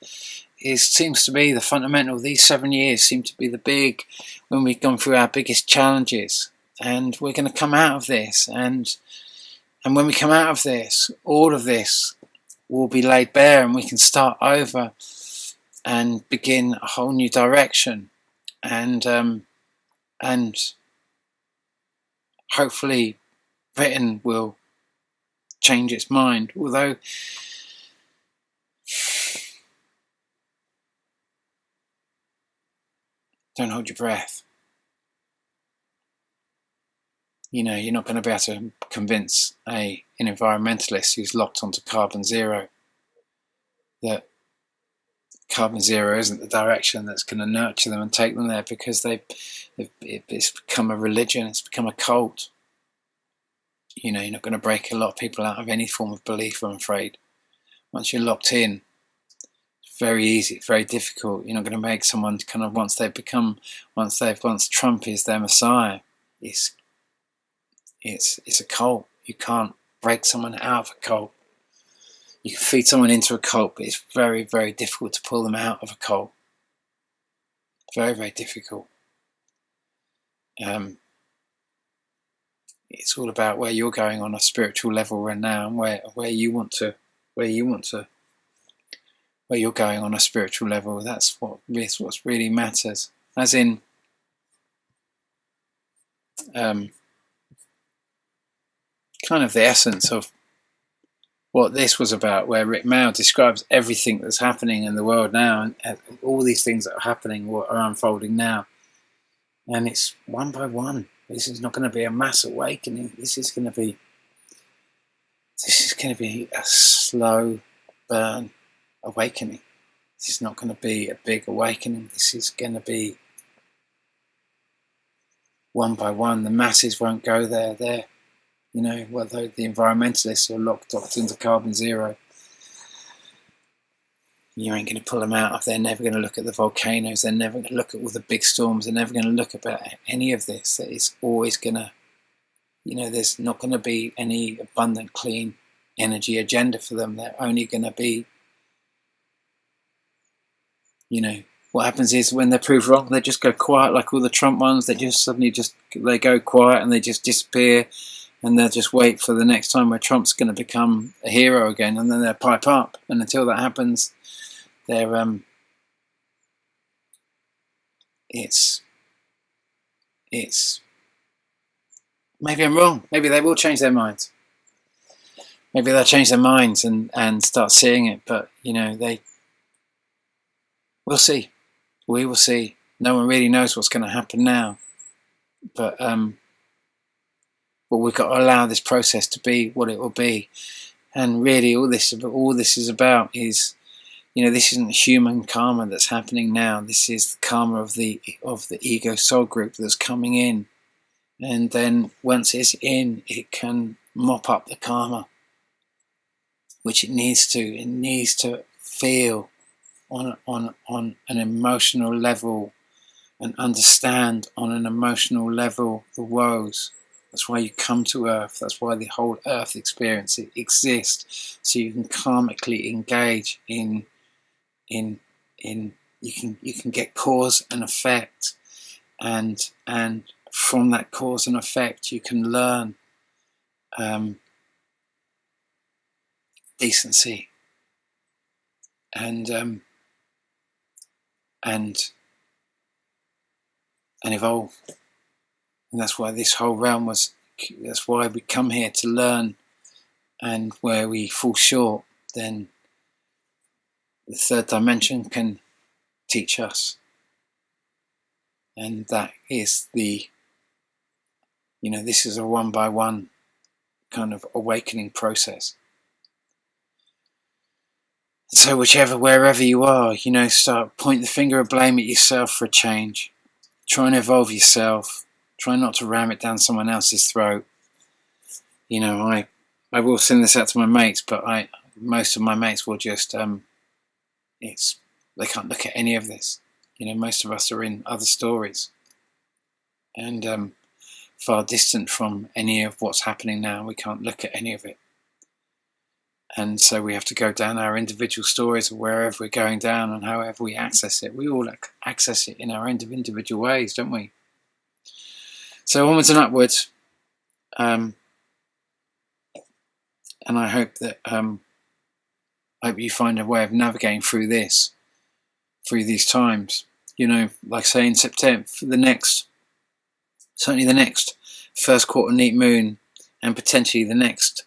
seems to be the fundamental. These 7 years seem to be the big, when we've gone through our biggest challenges, and we're going to come out of this, and when we come out of this, all of this will be laid bare, and we can start over and begin a whole new direction, and hopefully Britain will change its mind. Although don't hold your breath. You're not going to be able to convince an environmentalist who's locked onto carbon zero that carbon zero isn't the direction that's going to nurture them and take them there, because it's become a religion, it's become a cult. You're not going to break a lot of people out of any form of belief, I'm afraid. Once you're locked in, it's very easy, very difficult. You're not going to make someone kind of, once Trump is their messiah, it's a cult. You can't break someone out of a cult. You can feed someone into a cult, but it's very, very difficult to pull them out of a cult. Very, very difficult. It's all about where you're going on a spiritual level right now, and where you're going on a spiritual level. That's what really matters. As in, kind of the essence of what this was about, where Rick Mail describes everything that's happening in the world now, and all these things that are happening, what are unfolding now, and it's one by one. This is not going to be a mass awakening. This is going to be a slow burn awakening. This is not going to be a big awakening. This is going to be one by one. The masses won't go there. Whether the environmentalists are locked into carbon zero, you ain't going to pull them out. They're never going to look at the volcanoes. They're never going to look at all the big storms. They're never going to look at any of this. It's always going to, there's not going to be any abundant, clean energy agenda for them. They're only going to be, what happens is when they're proved wrong, they just go quiet, like all the Trump ones. They just suddenly they go quiet and they just disappear. And they'll just wait for the next time where Trump's going to become a hero again, and then they'll pipe up. And until that happens, it's maybe I'm wrong. Maybe they will change their minds. Maybe they'll change their minds and start seeing it. But we'll see. We will see. No one really knows what's going to happen now. But we've got to allow this process to be what it will be. And really all this is about is, this isn't human karma that's happening now. This is the karma of the ego soul group that's coming in. And then once it's in, it can mop up the karma, which it needs to. It needs to feel on an emotional level and understand on an emotional level the woes. That's why you come to Earth. That's why the whole Earth experience exists. So you can karmically engage in you can get cause and effect, and from that cause and effect you can learn decency and evolve. And that's why this whole realm that's why we come here to learn, and where we fall short, then the third dimension can teach us. And that is this is a one by one kind of awakening process. So wherever you are, start point the finger of blame at yourself for a change. Try and evolve yourself. Try not to ram it down someone else's throat. I will send this out to my mates, but most of my mates will just they can't look at any of this. Most of us are in other stories and far distant from any of what's happening now. We can't look at any of it. And so we have to go down our individual stories of wherever we're going down and however we access it. We all access it in our individual ways, don't we? So onwards and upwards. And I hope that you find a way of navigating through these times. Like say in September, certainly the next first quarter neat moon, and potentially the next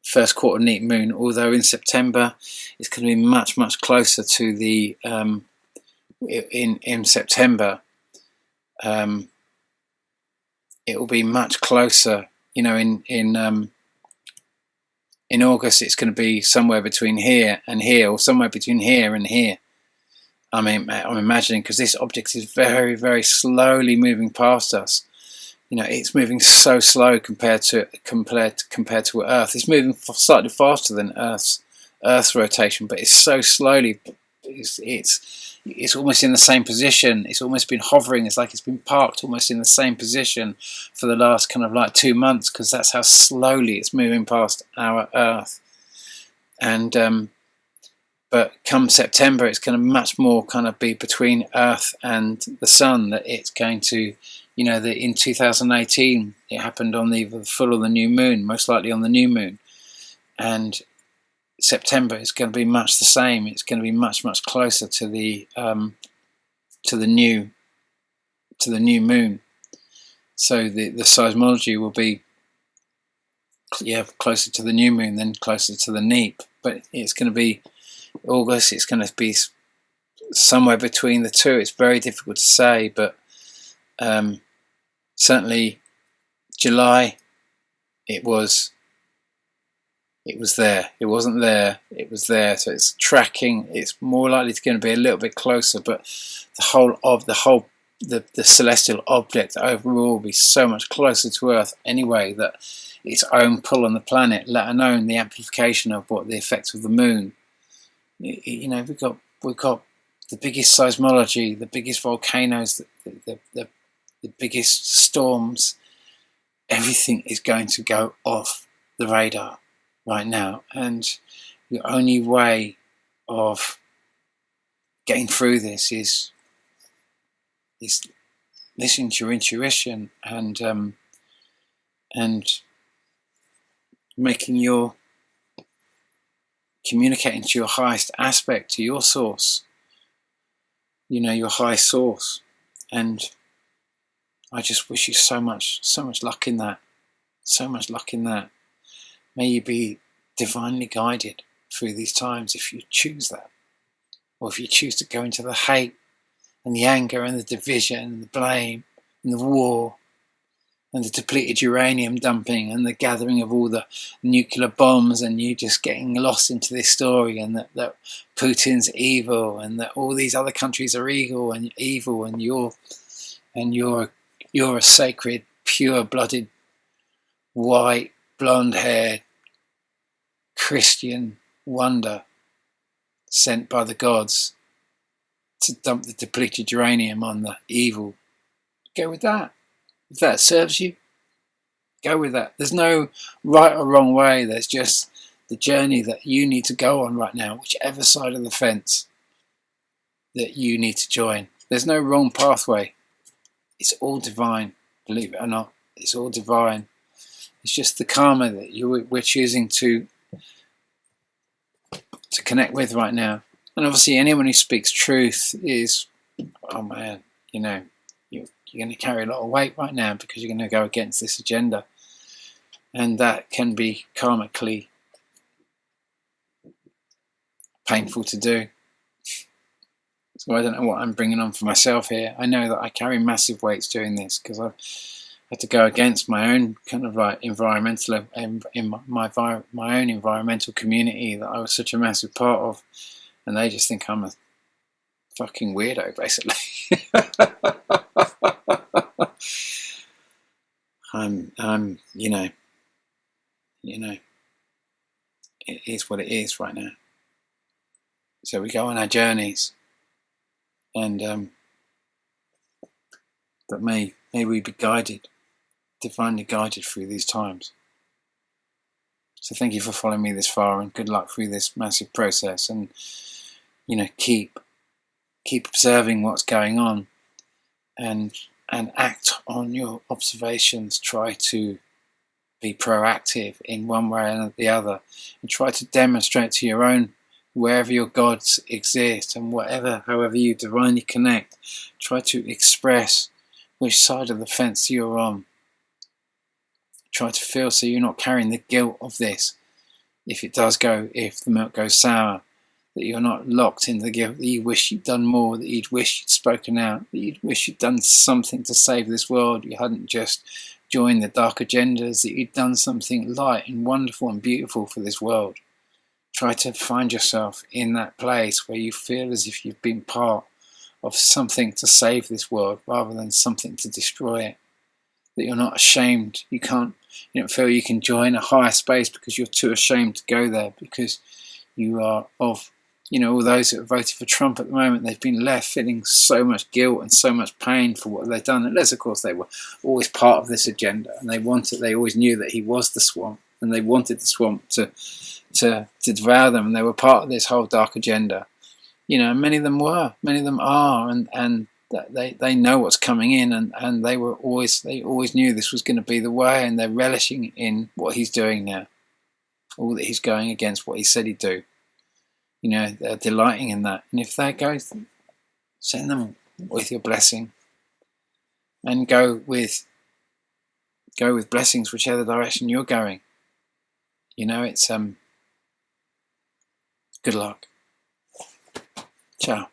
first quarter neat moon, although in September it's going to be much, much closer to the in September it will be much closer, in in August it's going to be somewhere between here and here, or somewhere between here and here. I mean, I'm imagining, because this object is very, very slowly moving past us. You know, it's moving so slow compared to Earth. It's moving slightly faster than Earth's rotation, but it's so slowly. It's almost in the same position. It's almost been hovering. It's like it's been parked almost in the same position for the last kind of like 2 months, because that's how slowly it's moving past our Earth. And but come September, it's going to much more kind of be between Earth and the Sun. That it's going to, you know, that in 2018 it happened on either the full or the new moon, most likely on the new moon, and September is going to be much the same. It's going to be much closer to the new moon. So the seismology will be closer to the new moon than closer to the neap. But it's going to be August. It's going to be somewhere between the two. It's very difficult to say, but certainly July it was there. It wasn't there. It was there. So it's tracking. It's more likely to going to be a little bit closer, but the celestial object overall will be so much closer to Earth anyway, that its own pull on the planet, let alone the amplification of what the effects of the moon. You know, we've got the biggest seismology, the biggest volcanoes, the biggest storms. Everything is going to go off the radar right now, and the only way of getting through this is listening to your intuition and communicating to your highest aspect, to your source, you know, your high source. And I just wish you so much luck in that, so much luck in that. May you be divinely guided through these times if you choose that, or if you choose to go into the hate and the anger and the division and the blame and the war and the depleted uranium dumping and the gathering of all the nuclear bombs, and you just getting lost into this story, and that Putin's evil, and that all these other countries are evil, and you're a sacred, pure-blooded, white, blonde-haired Christian wonder sent by the gods to dump the depleted uranium on the evil. Go with that. If that serves you, go with that. There's no right or wrong way. There's just the journey that you need to go on right now, whichever side of the fence that you need to join. There's no wrong pathway. It's all divine, believe it or not. It's all divine. It's just the karma that we're choosing to connect with right now. And obviously anyone who speaks truth is, oh man, you know, you're going to carry a lot of weight right now, because you're going to go against this agenda. And that can be karmically painful to do. So I don't know what I'm bringing on for myself here. I know that I carry massive weights doing this, because I've had to go against my own kind of like environmental, in my own environmental community that I was such a massive part of, and they just think I'm a fucking weirdo, basically. I'm, you know, it is what it is right now. So we go on our journeys, and but may we be guided, divinely guided through these times. So thank you for following me this far, and good luck through this massive process. And you know, keep observing what's going on, and act on your observations. Try to be proactive in one way or the other, and try to demonstrate to your own, wherever your gods exist and however you divinely connect, try to express which side of the fence you're on. Try to feel so you're not carrying the guilt of this. If the milk goes sour, that you're not locked into the guilt, that you wish you'd done more, that you'd wish you'd spoken out, that you'd wish you'd done something to save this world. You hadn't just join the dark agendas, that you've done something light and wonderful and beautiful for this world. Try to find yourself in that place where you feel as if you've been part of something to save this world rather than something to destroy it. That you're not ashamed. You don't feel you can join a higher space because you're too ashamed to go there, because you are of, all those that have voted for Trump at the moment, they've been left feeling so much guilt and so much pain for what they've done. Unless, of course, they were always part of this agenda, and they always knew that he was the swamp, and they wanted the swamp to devour them, and they were part of this whole dark agenda. Many of them are, and they know what's coming in, and they always knew this was going to be the way, and they're relishing in what he's doing now. All that he's going against what he said he'd do. They're delighting in that. And if they go, send them with your blessing, and go with blessings whichever direction you're going. It's good luck. Ciao.